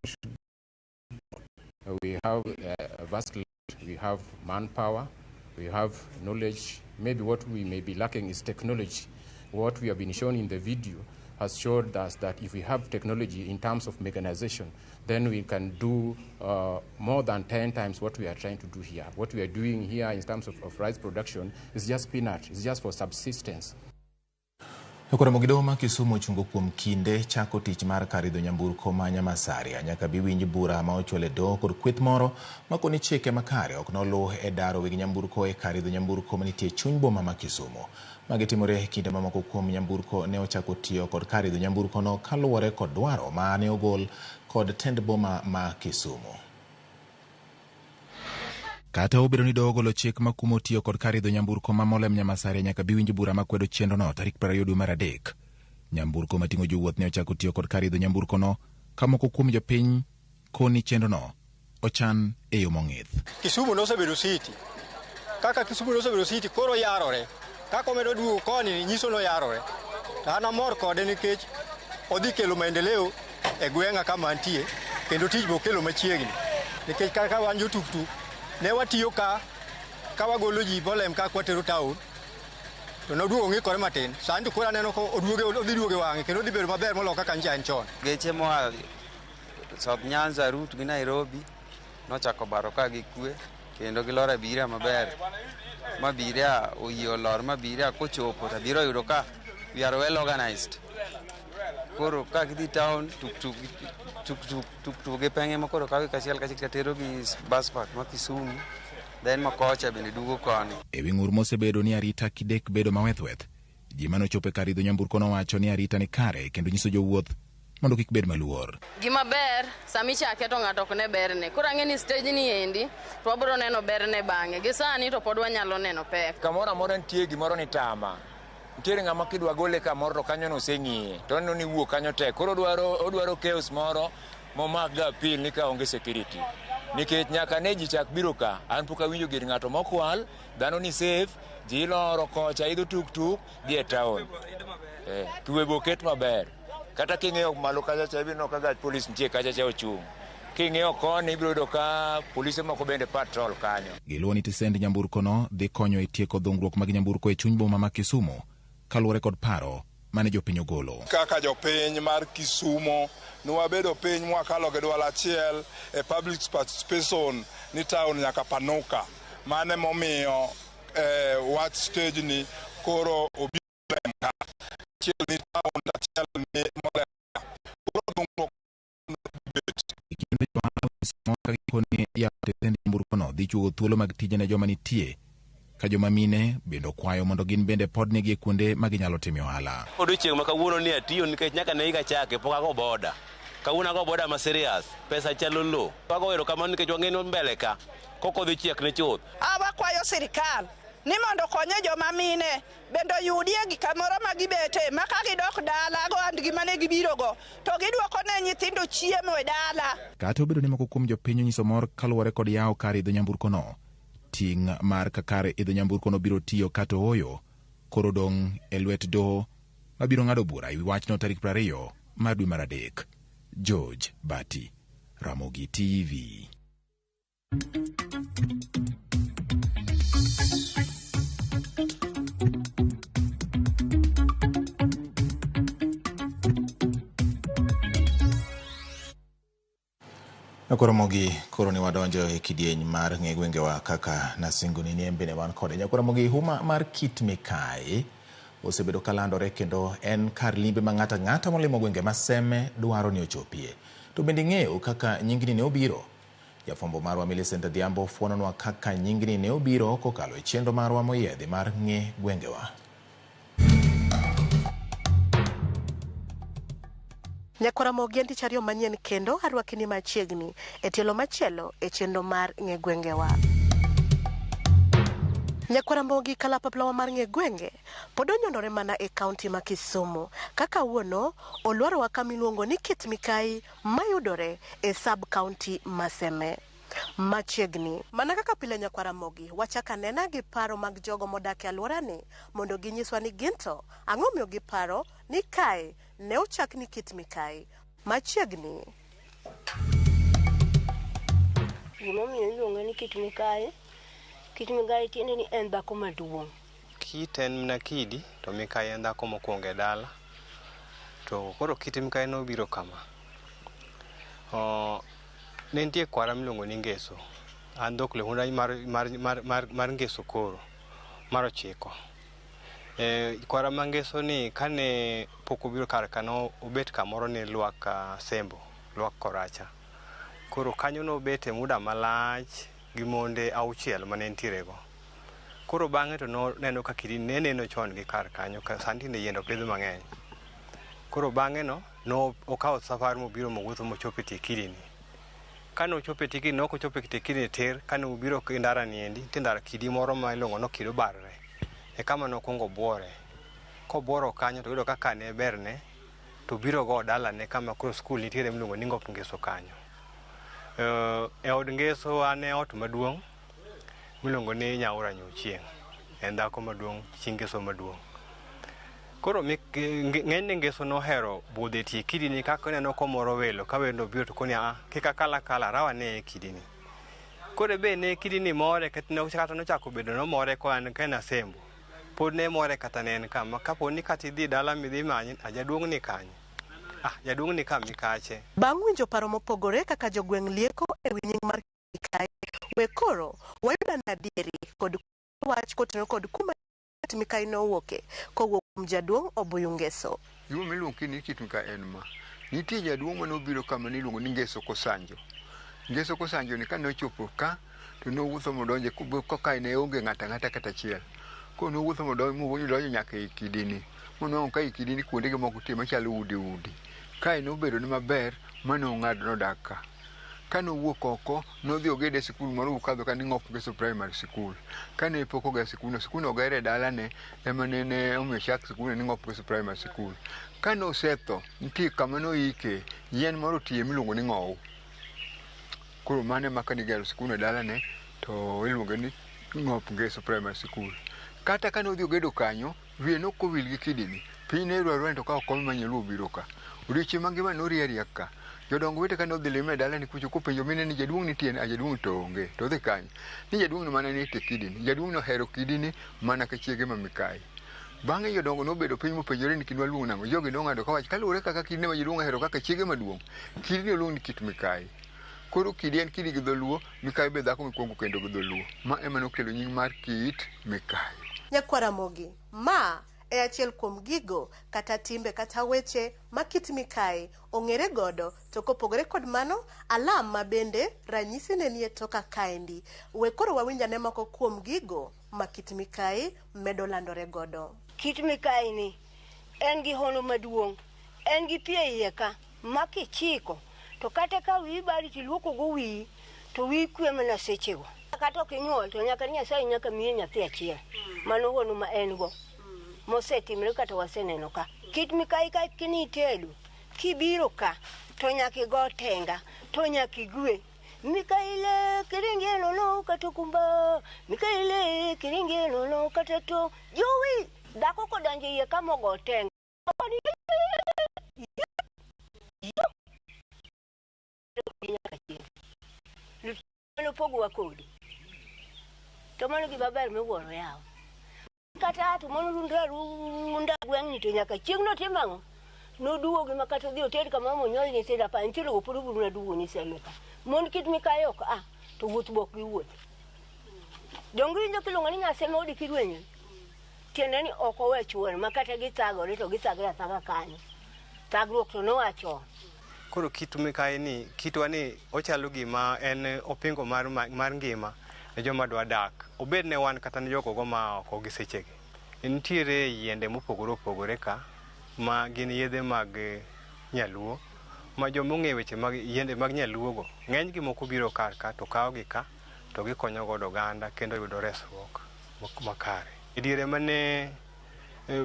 We have a vast land, we have manpower, we have knowledge. Maybe what we may be lacking is technology. What we have been shown in the video has showed us that if we have technology in terms of mechanization, then we can do more than 10 times what we are trying to do here. What we are doing here in terms of rice production is just peanut, it's just for subsistence. Ramogi ma Kisumu chungo kuom kinde chako tich mar karidho nyamburko ma Nyamasaria nyaka bi winj bura ma ochwele do kod kweth moro makoni chike makare ok noluw e daro weg nyamburko e karidho nyamburko manitie chuny boma ma Kisumu. Magitimore kinde mamoko kuom nyamburko ne ochako tiyo kod karidho nyamburko no kaluwore kod dwaro ma ne ogol kod tend boma ma Kisumu. Kata obedo ni doho ogolo chik makumo tiyo kod karidho nyamburko ma Molem Nyamasaria nyaka bi winj bura makwedo chenro no tarik 20 dwe mar adek. Nyamburko mating'o jowuoth ne ochako tiyo kod karidho nyamburko no ka moko kuom jopiny koni chenro no ochan e yo mong'ith. Kisumu nosebedo city. Kaka Kisumu nosebedo city koro yarore. Kaka omedo duogo koni nyiso no yarore. An amor kode nikech odhi kelo maendeleo e gweng'a kama antie kendo tich bo kelo machiegni. Nikech kaka wan jotuktuk ne watiyo ka wagolo ji Molem ka kwatero town to noduogo ng'ikore matin. Sani koro aneno ko odhi duoge wang'e kendo odhi bedo maber moloyo kaka ncha en chon. Geche moa South Nyanza route gi Nairobi nochako baro ka gi kwe kendo giloro abiria maber. Mabiria oyie olor mabiria kochopo to biro yudo ka we are well organized. Koro ka gidhi town tuk penge makoro kawi kachiel katero gi bus park ma Kisumu then makocha bende dugo koni. Ewi ng'ur mosebedo ni arita kidek bedo mawethweth, ji manochopo e karidho nyamburko nowacho ni arita ni kare kendo nyiso jowuoth mondo kik bed maluor. Gima ber sami chake to ng'ato ok ne berne. Koro ang'eni stage ni endi to wabiro neno berne bang'e. Gi sani to pod wanyalo neno pek. Kamoro amora nitie gimoro ni tama. Ntiere ng'ama kidwa gole kamoro to kanyo noseng'iye to neno ni wuok kanyo tek. Koro odwaro chaos moro momak ga apil ni ka onge security. Nikech nyaka ne ji chak biro ka an pok awinjo gir ng'ato mokwal, dhano ni safe, ji loro kocha idho tuk dhi e town. Kwe boket maber. Kata king'eyo malo kacha cha ibiro ka gach polis nitie kacha cha ochung'. King'eyo koni ibiro yudo ka polise moko bende patrol kanyo. Giluwo ni tisend nyamburko no dhi konyo e tieko dhungruok mag nyamburko e chuny boma ma Kisumu kaluwore kod paro mane jopiny ogolo. Kaka jopiny mar Kisumu nwabedo piny mwakalo gi dwal achiel e public participation ni town nyaka panuka. Mane momiyo wach stage ni koro obiro ka chiel ni town achiel ni Molem. Koro dhungruok ya tisend nyamburko no dhi chugo thuolo mag tije ne joma nitie ka joma mine bendo kwayo mondo gin bende pod nigi kuonde ma ginyalo timo ohala. Odiochieng' ma kawuono ni atiyo nikech nyaka ne higa chake pok ago boda. Kawuono ago boda ma serious, pesa chalo lo. Ago ero kamano nikech wang'eni mbele ka koko dhi chiek ne chuth. Wakwayo sirikal ni mondo konye joma mine bendo yudie gik moro ma gibete ma ka gidok dala go and gima ne gibirogo to giduoko ne nyithindo chiemo e dala. Kata obedo ni moko kuom jopiny nyiso mor kaluwore kod yawo kar idho nyamburko no, ting' mar kakare idho nyamburko no biro tiyo kata oyo koro dong' e lwet doho mabiro ng'ado bura ewi wachno tarik 20 mar dwe mar adek. George Bati, Ramogi TV. Ramogi koro ni wadonjo e kidieny mar ng'e gwengewa kaka nasingoni ni embene wan kode. Ramogi huma mar kit Mikayi osebedo kalandore kendo en kar limbe ma ng'ata molimo gwenge maseme dwaro ni ochopie. To bende ng'eyo kaka nyingni ne obiro. Jafwambo marwa Millicent Adhiambo fuononwa kaka nyingni ne obiro kokalo e chenro marwa moyiedhi mar ng'e gwengewa. Nyakwara Ramogi ndi chario manyien kendo arwakini machiegni e tielo machielo e chenro mar ng'e gwengewa. Nyakwara Ramogi kalapapla mar ng'e gwenge pod onyondore mana e kaunti ma Kisumu kaka wuono olwaro kama iluongo ni Kit Mikai mayudore e sub county Maseme. Machiegni mana kaka pile Nyakwara Ramogi wachaka nena gi paro mag jogo modak e alworani mondo ginyiswa ni ginto ang'o miyo giparo ni kae ne ochak ni Kit Mikai machiegni. Gimomiyo iluonge ni Kit Mikai, Kit Mikai tiende ni en dhako maduong'. Kit en na kidi to Mikai en dhako mokwongo e dala. To koro Kit Mikai nobiro kama. Ne nitie kwara miluongo ni Ngeso. An dhok lehunda mar Ngeso koro mar 9. Kwara ma Ngeso ni kane pok obiro kar kano obet kamoro ni lwak Sembo, lwak Koracha. Koro kanyo no obet e muda malach gi monde 6 mane ntirego. Koro bang'e to neno ka kidi ne neno chon gi kar kanyo ka sandi ne yendo pidho mang'eny. Koro bang'e no okawo safar mobiro mowuotho mochopo e kidi ni. Kane ochopo e kidi no ochopo e kidi ni tir kane obiro e ndara ni endi ndara kidi moro ma iluongo no Kido Barre. E kama nokwongo buore. Kobuoro kanyo to yudo kaka ne berne to biro go dala ne kama koro skul nitiere miluongo ni Ngop Ngeso kanyo. E od Ngeso ane ot maduong' miluongo ni Nyaura Nyochieng'. En dhako maduong', chi Ngeso maduong'. Koro ng'enyne Ngeso nohero budho e tie kidi ni kaka neno komoro welo ka wendo biro to koni kika kala rawa ne e kidi ni. Koro be ne kidi ni more kata nochako bedo nomore ko an kena Sembo. Pod ne more kata ne en kama kapo ni kata idhi dala midhi manyi jaduong' ni kanyo. Jaduong' ni kama kache. Bang' winjo paro mopogore kaka jogweng' lieko e wi nying mar Mikai, we koro wayudo adieri kod wach kotenore kod kuma Kit Mikai nowuoke kowuok kuom jaduong' Obuyu Ngeso. Gima miluongo ni Kit Mikai en ma. Nitie jaduong' manobiro kama niluongo ni Ngeso Kosanjo. Ngeso Kosanjo ni kane ochopo ka to nowuotho modonje koka ne onge ng'ata kata achiel. Ko nowuotho modonjo nyaka e kidini. Mono ka kidini kuonde ge moko tie machalo udi. Kae nobedo ni maber mano ng'ad nodak ka. Kane owuok oko nodhi ogede sikul moro ukadho ka ni Ng'op Ngeso Primary School. Kane pok ogero sikul oger e dalane ema ne omiyo chak sikul ni Ng'op Ngeso Primary School. Kane osetho nitie kama noike yien moro tie miluongo ni ng'ow. Koro mane ma kane igero sikul e dalane to iluongo ni Ng'op Ngeso Primary School. Kata kane odhi ogedo kanyo wiye nokowil gi kidini. Piny ne rwaro to ka okome manyalo biro ka. Odiochieng' mangima norieri ka. Jodongo wete kane odhi lime dala ni kucho kopenjo mine ni jaduong' nitie jaduong' to onge. To odhi kanyo. Ni jaduong' no mana ni te kidini. Jaduong' no hero kidini mana ka chiege ma Mikai. Bang'e jodongo nobedo piny mopenjore ni kidwa luongo nang'o. Jogi nong'ado ka wach kaluwore kaka kidini ma jaduong' hero kaka chiege maduong'. Kidini oluong ni Kit Mikai. Koro kidi en kidi gi dholuo, Mikai be dhako mikwongo kendo gi dholuo. Ma ema nokelo nying mar Kit Mikai. Nyakwara Ramogi, ma e achiel kuom gigo kata timbe kata weche ma Kit Mikai ong'ere godo to kopogore kod mano alam ma bende ranyisi ne nie toka kaendi. We koro wawinjane moko kuom gigo ma Kit Mikai medo landore godo. Kit Mikai ni en gi hono maduong', en gi pie iye ka ma kichiko to kata ka wi bari tiluoko go wi to wi kwe mana sechego. Kata ok inyuol to nyaka Nyasaye nyaka miye nyathi achiel. Mano hono ma en go. Mosetimre kata waseneno ka. Kit Mikai ka kini tedo kibiro ka to nyaka go tenga to nyaka igwe. Mikaile kiringe no kata kumba, Mikaile kiringe no kata to jowi dako ko donje iye ka mogo tenga. Lutono pogo wakodi. To mano gi baber miwuoro yawo. Kata to mono runda gweng' to nyaka chieng' no timang'o. Noduogi makata dhi oted kama monyol ni seda pa ntiere go puru na duwo ni semeka. Mon Kit Mikai ok to wuoth bok gi wuoth. Donginjo kilongo ni Nyaseme odi kirwenyo. Tiende ni ok owe chuor makata githagore to githagore athaga kanyo. Thagruok to nowacho. Koro Kit Mikai ni kitwa ni ochalo gima en opingo mar ngima ne joma dwa dak. Obed ne wan kata ne jogo ma ok gi sechegi. Nitiere yiende mopogore opogore ka ma gin yedhe mag nyaluo ma jomong'e weche mag yiende mag nyaluo go ng'eny gi moko biro kar ka to kawo gi ka to gikonyo godo oganda kendo yudo resruok makare. Diere mane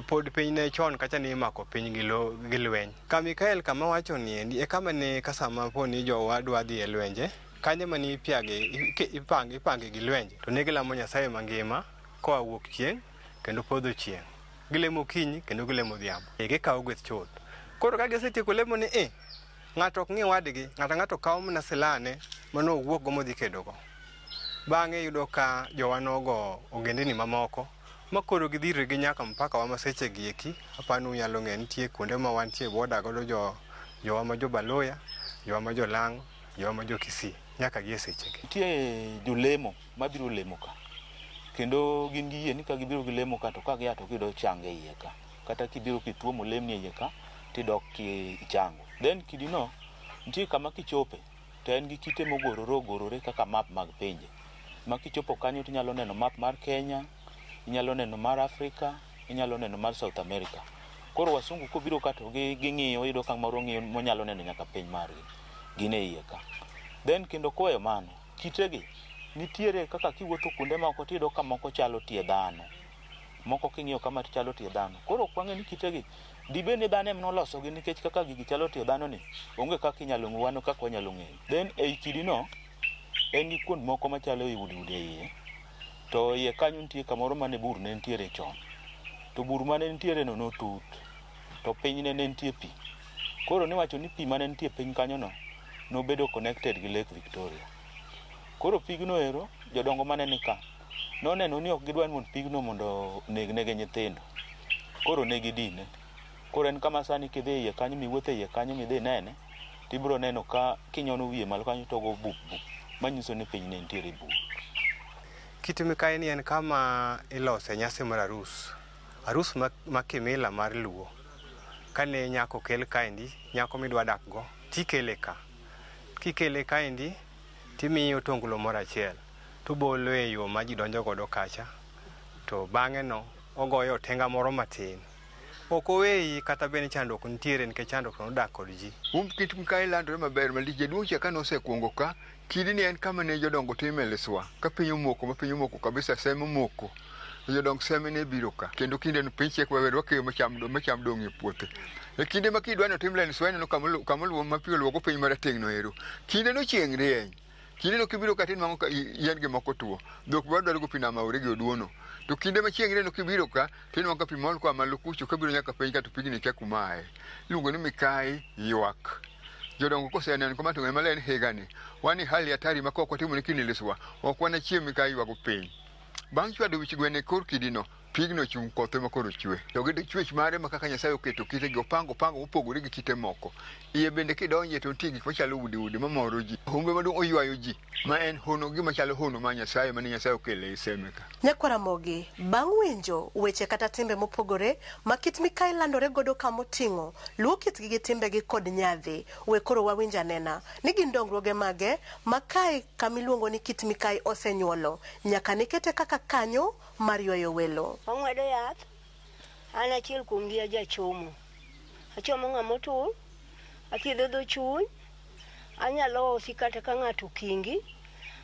pod piny ne chon kacha ni imako piny gi lweny. Ka Mikael kama wacho ni endi e kama ne kasama poni jowa dwa dhi e lwenje kanye mani ipange gi lwenje to ne gilamo Nyasaye mangima koa wuok chieng' kendo podho chieng'. Gilemo kinyi kendo gilemo odhiambo. Gikawo gweth chuth. Koro ka gisetieko lemo ni ng'ato ok ng'i wadgi, ng'ato kawo mana silane mano owuok go modhi kedo go. Bang'e yudo ka jowanogo ogendini mamoko makoro gidhire gi nyaka mpaka wa maseche gi eki apanu nyalo ng'e nitie kuonde ma wantie boda godo jowa ma jo Baloya, jowa ma jo Lang', jowa ma jo Kisii nyaka gi e seche gi. Nitie jolemo mabiro lemo ka kendo gin gi yie ni ka gibiro gi lemo ka to ka gia to giyudo change iye ka kata kibiro kituomo lemni iye ka tidok kichango. Then kidino nitie kama kichope to en gi kite mogorore kaka map mag pinje ma kichopo kanyo tinyalo neno map mar Kenya, inyalo neno mar Afrika, inyalo neno mar South America. Koro wasungu kobiro ka to ging'iyo yudo ka moro ng'iyo monyalo neno nyaka piny margi gin e iye ka. Then kendo koyo mano kitegi nitiere kaka kiwuotho kuonde moko tiyudo ka moko chalo tie dhano, moko king'iyo kama chalo tie dhano. Koro kwang'e ni kitegi dibe ni dhano nolosogi nikech kaka gigi chalo tie dhano ni onge kaka inyalo ng'wano kaka wanyalo ng'eyo. Then ei kidino en gi kuond moko machalo udi e iye to iye kanyo nitie kamoro mane bur ne nitiere chon to bur mane nitiere no notut to piny ne nitie pi. Koro niwacho ni pi mane nitie piny kanyo no nobedo connected gi Lake Victoria. Koro pigno ero jodongo mane ni ka noneno ni ok gidwa mondo pigno mondo negnegi nyithindo, koro ne gidine. Koro en kama sani kidhi iye kanyo miwuotho iye kanyo midhi nene tibiro neno ka kinyono wiye malo kanyo to go buk manyiso ni piny ne nitiere bur. Kit Mikayi ni en kama ilose nyasi mar arus ma kimila mar Luo. Kane nyako kel kaendi, nyako midwa dakgo tikele ka. Kikele kaendi timiyo tonglo moro achiel tobolo e yo ma ji donjo godo kacha to bang'e no ogoyo otenga moro matin. Ok oweyi kata bene chandruok nitiere nikech chandruok nodak kod ji. Kit Mikayi landore maber malich jaduong' cha kane osekuongo ka kidini en kama ne jodongo time leswa ka piny omoko kabisa seme omoko jodong seme ne biro ka kendo kinde no piny chiek maber wakeyo macham dong' e puothe. E kinde ma kidwa no tim leswa ineno kamoluo ma pi oluogo piny marateng' no ero kinde no chieng' rieny. Kinde no kibiro ka tin mango ka yien gi moko tuo dhok dwaro go pi nama ore gi oduono to kinde ma chieng' rieny no kibiro ka tin mango ka pi mol kwa malo kucho kabiro nyaka piny ka to pigni kia kumae. Iluongo ni Mikayi ywak. Jodongo koseneno kama to ng'e malen higani wani hali hatari ma kok watimo ni kini leswa ok wanachiem Mikayi ywago piny. Bang' chwado wich gwene e kor kidino pigno chung' kothe ma koro chwe. To gi chwech mare ma kaka Nyasaye oketo kite gi opango mopogore gi kite moko. Iye bende kidonje to nitie gik machalo udi mamoro ji. Humbe maduong' oywayo ji ma en hono gima chalo hono ma Nyasaye mane Nyasaye okelo e seme ka. Nyakwara Ramogi, bang' winjo weche kata timbe mopogore ma kit Mikayi landore godo kamoting'o luwo kitgi gi timbegi kod nyadhi, we koro wawinj anena ni gin dongruoge mage ma kae kamiluongo ni kit Mikayi osenyuolo nyaka nikete kaka kanyo mar ywayo welo. Ong'wedo yath, an achiel kuom gi ajachomo. Achomo ng'ama otur, athiedho dho chuny, anyalo osi kata ka ng'ato kingi,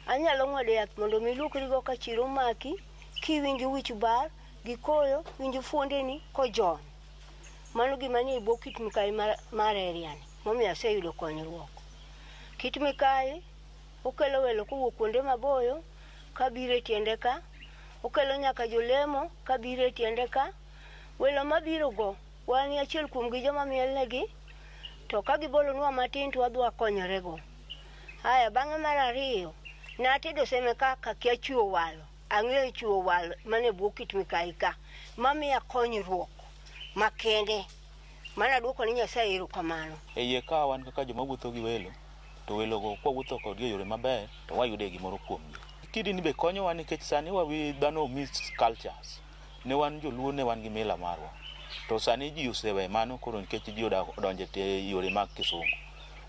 anyalo ng'wedo yath mondo miluokrigo ka chiro maki, kiwinji wich bar, gi koyo, winji fuondeni kojony. Mano gima ni ibo kit Mikayi mar eriani, momiyo aseyudo konyruok. Kit Mikayi okelo welo kowuok kuonde maboyo kabiro e tiende ka, okelo nyaka jolemo kabiro e tiende ka. Welo mabiro go wan achiel kuom gi joma mielnegi to ka gibolonwa matin to wadwa konyorego. Haya, bang'e mar ariyo natedo seme kaka kia chuo walo, ang'eyo chuo walo mane buo kit Mikayi ka mamiya konyruok makende mana duoko ni Nyasaye erokamano. E iye ka wan kaka joma wuotho gi welo to welogo kwawuotho kodgi e yore maber to wayude gimoro kuomgi. Kidini be konyowa nikech sani dhano miss cultures. Ne wan joluo ne wan gi mila marwa. To sani ji osewe mano koro nikech ji odonje e yore mag kisungu.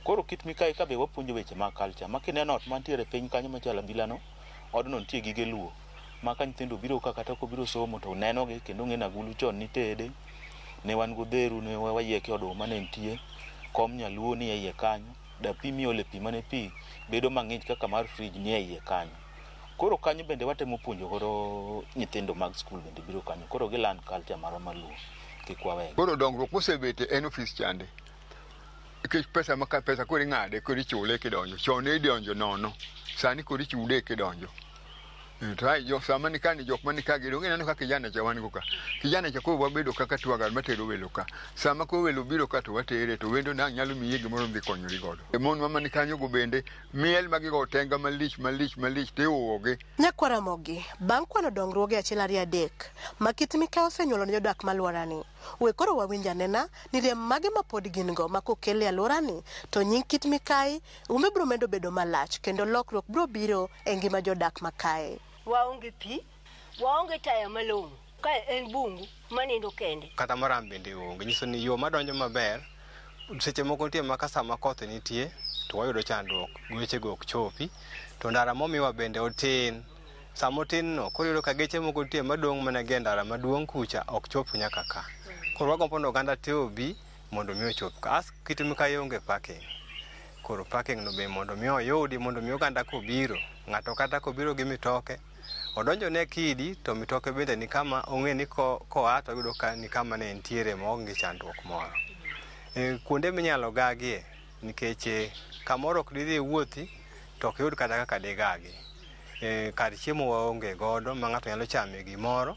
Koro kit Mikayi ka be wapuonjo weche mag culture. Ma kineno ot mantiere piny kanyo machalo abilano, odno nitie gige luo. Ma ka nyithindo biro ka kata kobiro somo to nenogi kendo ng'e agulu chon nitede. Ne wan godheru, ne wayieke oduma ne nitie. kom nyaluo ni e iye kanyo, da pi miole pi mane pi bedo mang'ich kaka mar fridge ni e iye kanyo. Koro kanyo bende watemo puonjo koro nyithindo mag skul bende biro kanyo. Koro gilan culture mara maluo kik wawegi. Koro dongruok mosebete en ofis chande. Nikech pesa maka pesa koro ing'ade koro ichule kidonjo. Chon idonjo nono. Sani koro ichude kidonjo. Try jo sama ni kani jok mani kagi donge neno ka kijana cha wan ka. Kijana cha ko wabedo kaka twaga matero welo ka. Sama ko welo biro ka to watere to wendo na nyalo miye gimoro dhi konyori godo. Mon mama ni kanyo go bende miel magi go tenga malich te uoge. Nyakwa Ramogi, bang' kwano dongruoge achiel ariyo adek, makit mikayo osenyuolo ne jodak malworani. We koro wawinja nena ni rem mage ma pod gin go ma kokele alworani to nying kit mikai umbe bro medo bedo malach kendo lokruok bro biro e ngima jodak makae. Waonge pi, waonge taya malong'o, ka en bungu manindo kende. Kata maram bende onge, nyiso ni yo madonjo maber, seche moko nitie ma ka sama koth nitie, to wayudo chandruok, weche go ok chopi, to ndara momiwa bende otin. Samo tin no, koro yudo ka geche moko nitie madong' mana gi ndara maduong' kucha ok chop nyaka ka. Koro wagombo ni oganda te obi mondo mi ochop ka. As kit mikai onge parking. Koro parking no be mondo mi oyudi mondo mi oganda kobiro, ng'ato kata kobiro gi mitoke, odonjo ne kidi to mitoke bende ni kama ong'e ni koa to yudo ka ni kama ne entiere maonge chandruok moro. Kuonde minyalo gagie nikech kamoro ok didhi wuothi to ok yud kata kaka digagi. Kar chiemo waonge godo ma ng'ato nyalo chame gimoro.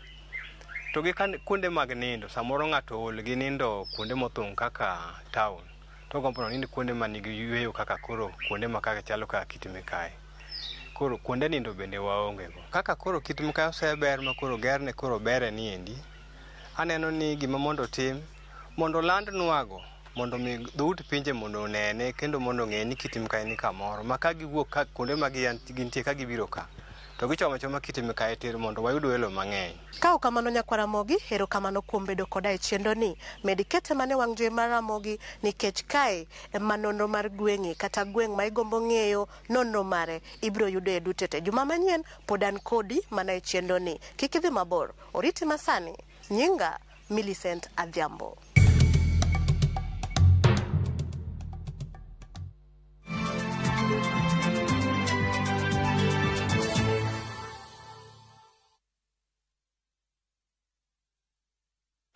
To gi kuonde mag nindo, samoro ng'ato ol gi nindo kuonde mothung' kaka town. To gombo ni kuonde ma nigi yweyo kaka koro kuonde ma kaka chalo kaka kit mikai. Koro kuonde nindo bende waonge go. Kaka koro kit mikai oseber ma koro gerne koro bere ni endi. Aneno ni gima mondo tim, mondo land nwago, mondo mi dhout pinje mondo onene kendo mondo ng'e ni kit mikai ni kamoro. Ma ka giwuok ka kuonde ma gintie ka gibiro ka. To gichoma choma kit mikai tir mondo wayud welo mang'eny. Kao kamano Nyakwa Ramogi, hero kamano kuom bedo koda e chendo ni. Medikete mane wang' jowi mar Ramogi nikech kae ema nonro mar gweng'e kata gweng' ma igombo ng'eyo nonro mare ibiro yudo e dutete. Juma manyien pod an kodi mana e chendo ni. Kik idhi mabor. Oriti masani. Nyinga Millicent Adhiambo.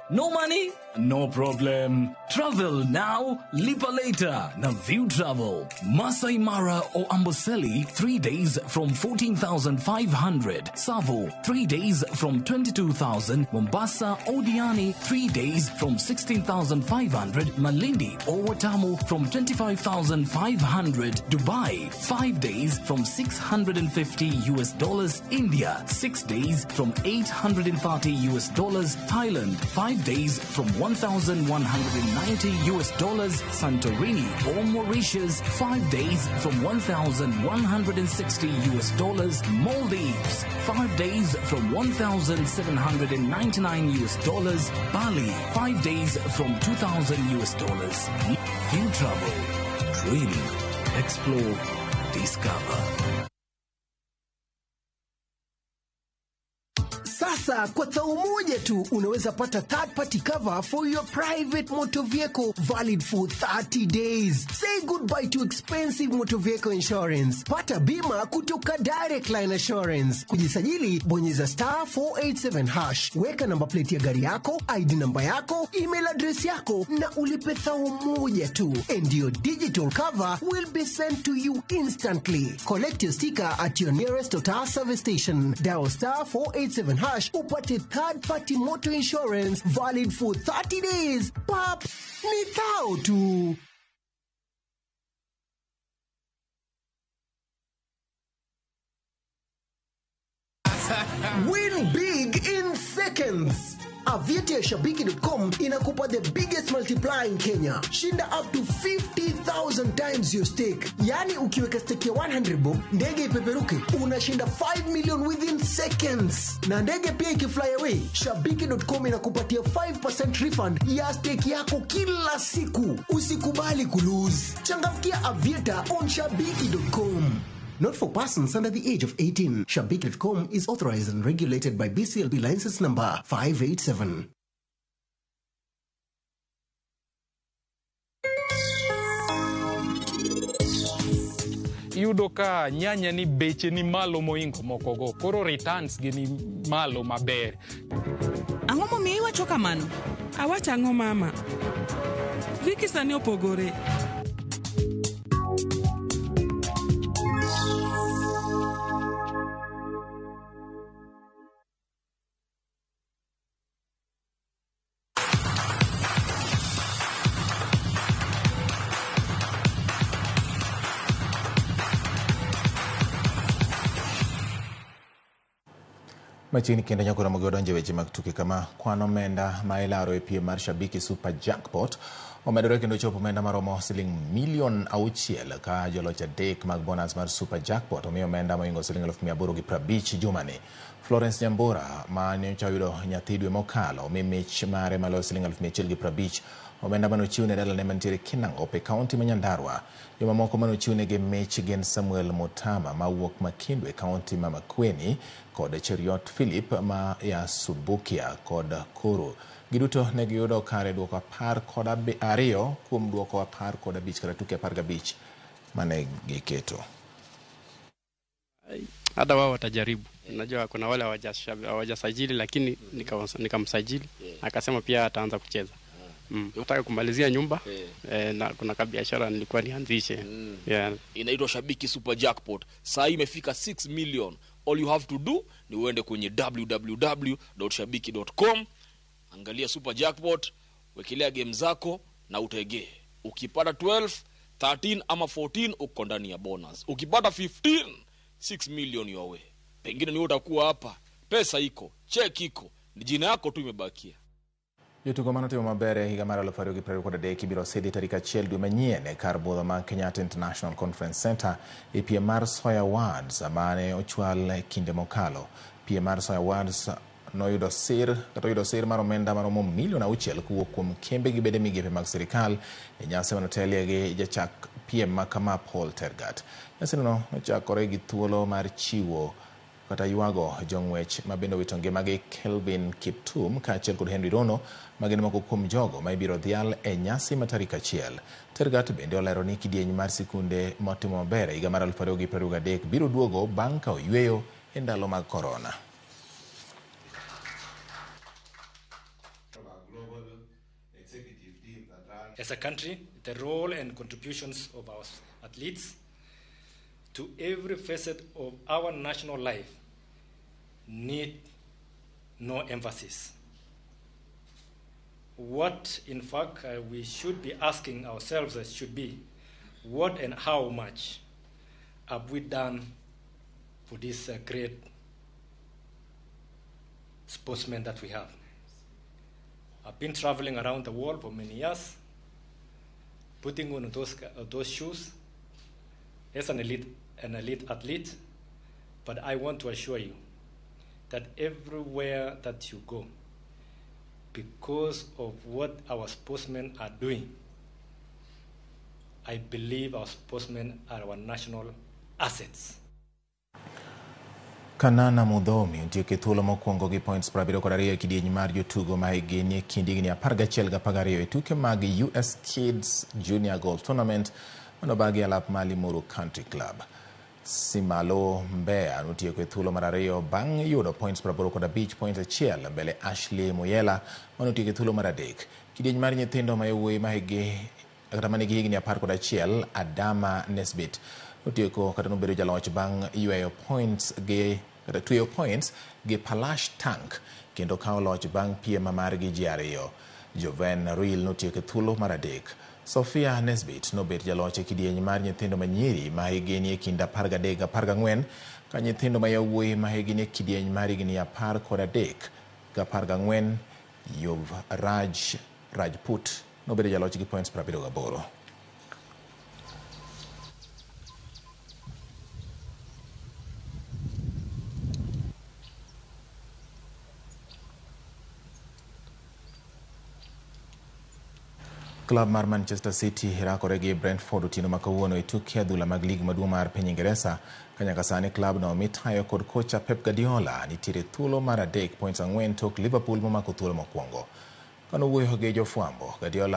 No money? No problem. Travel now, lipa later. Na View Travel. Masai Mara or Amboseli, 3 days from 14,500. Savo, 3 days from 22,000. Mombasa or Diani, 3 days from 16,500. Malindi or Watamu from 25,500. Dubai, 5 days from $650. India, 6 days from $830. Thailand, 5 days from $1,190. Santorini or Mauritius, 5 days from $1,160. Maldives, 5 days from $1,799. Bali, 5 days from $2,000. View Travel, dream, explore, discover. Sasa kwa thao moja tu unaweza pata third party cover for your private motor vehicle valid for 30 days. Say goodbye to expensive motor vehicle insurance. Pata bima kutoka Direct Line Assurance. Kujisajili bonyeza *487#. Weka namba plate ya gari yako, ID namba yako, email address yako na ulipe thao moja tu. And your digital cover will be sent to you instantly. Collect your sticker at your nearest Total service station. Dial *487# upate third party motor insurance valid for 30 days. Pap, ni thao tu. Win big in seconds. Aviator Shabiki.com inakupa the biggest multiplier in Kenya. Shinda up to 50,000 times your stake. Yani ukiweka stake ya 100 bob, ndege ipeperuke, unashinda 5 million within seconds. Na ndege pia ikifly away, Shabiki.com inakupatia 5% refund ya stake yako kila siku. Usikubali kulose. Changamkia Aviator on Shabiki.com. Not for persons under the age of 18. Shabiki.com is authorized and regulated by BCLB license number 587. yudo ka nyanya ni beche ni malo moingo mokogo, koro returns gi ni malo maber. Ang'o momiyo iwacho kamano? Awacho ang'o mama? Viki sani opogore. Machiegni kendo nyako Ramogi odonjo weche mag tuke kama kwan omenda ma ilaro e piem mar Shabiki Super Jackpot omedore kendo chopo omenda maromo siling $6,000,000 ka joloch adek mag bonus mar Super Jackpot omiyo omenda moingo siling 850 jumani. Florence Nyambura ma ne oyudo nyathi dwe mokalo omi mich mare malo siling 150,000 omenda manochiw ne dalane mantiere Kinangop e kaunti ma Nyandarua. Joma moko manochiw negi mich gin Samuel Mutama mawuok Makindwe kaunti ma Makueni kod Cheriot Philip ma ya Subukia kod Kuru. Giduto ne giyudo kare duoko 12 kuom duoko 15 kata tuke 15 mane giketo. Hata wao watajaribu. Unajua kuna wale hawajasajili lakini nikamsajili akasema pia ataanza kucheza. Nataka kumalizia nyumba na kuna kabiashara nilikuwa nianzishe. Inaitwa Shabiki Super Jackpot. Saa hii imefika 6 million. All you have to do ni uende kwenye www.shabiki.com, angalia Super Jackpot, wekelea game zako na utegee. Ukipata 12, 13 ama 14 uko ndani ya bonus. Ukipata 15, 6 million your way. Pengine ni utakuwa hapa. Pesa iko, check iko, ni jina yako tu imebakia. Jotugo manotimo maber e higa mar 2023 ibiro sedi tarik 1 dwe manyien e kar budho ma Kenyatta International Conference Center e piem mar Soya Awards mane ochwal kinde mokalo. Piem mar Soya Awards noyudo sir mar omenda maromo $6,000,000 kuwuok kuom kembe gi bede migepe mag sirikal e nyasi manotelie gi jachak piem ma kama Paul Tergat. Nyasi no nochakore gi thuolo mar chiwo kata yuago jong'wech ma bende owito ngimagi Kelvin Kiptum kaachiel kod Henry Rono magin moko kuom jogo ma ibiro dhial e nyasi ma tarik 1. Tergat bende olero ni kidieny mar sikunde motimo maber higa mar 2023 biro duogo bang' ka oyueyo e ndalo mag korona. As a country, the role and contributions of our athletes to every facet of our national life need no emphasis. What, in fact, we should be asking ourselves should be, what and how much have we done for this great sportsmen that we have? I've been traveling around the world for many years, putting on those shoes as an elite athlete, but I want to assure you that everywhere that you go, because of what our sportsmen are doing, I believe our sportsmen are our national assets. Kanana Mudhomi ntieke thuolo mokwongo gi points 72 e kidieny mar jotugo ma higni kindigni 11 ga 12 e tuke mag US Kids Junior Golf Tournament manobagi alap ma Limuru Country Club. Simalo Mbeya notieko e thuolo mar 2 bang' yudo points 85 points achiel mbele Ashley Muyela manotieko e thuolo mar 3. Kidieny mar nyithindo ma yawuoyi ma higni 11 Adama Nesbit notieko kata nobedo jaloch bang' yueyo points gi tweyo points gi Palash Tank kendo kawo loch bang' piem margi ji 2. Joven Ruil notieko e thuolo mar 3. Sophia Nesbit nobet jaloch e kidieny mar nyithindo manyiri ma higni e kind 13 gi 14 ka nyithindo ma yawuoyi ma higni e kidieny mar higni 13 gi 14 Rajput nobedo jaloch gi points 78. Club mar Manchester City rakore gi Brentford otieno ma kawuono e tuke adhula mag lig maduong' mar piny Ingresa ka nyaka sani club no mitayo kod kocha Pep Guardiola nitiere thuolo mar 3 points 4 tok Liverpool momako thuolo mokwongo. Kanowuoyo gi jofwambo, Guardiola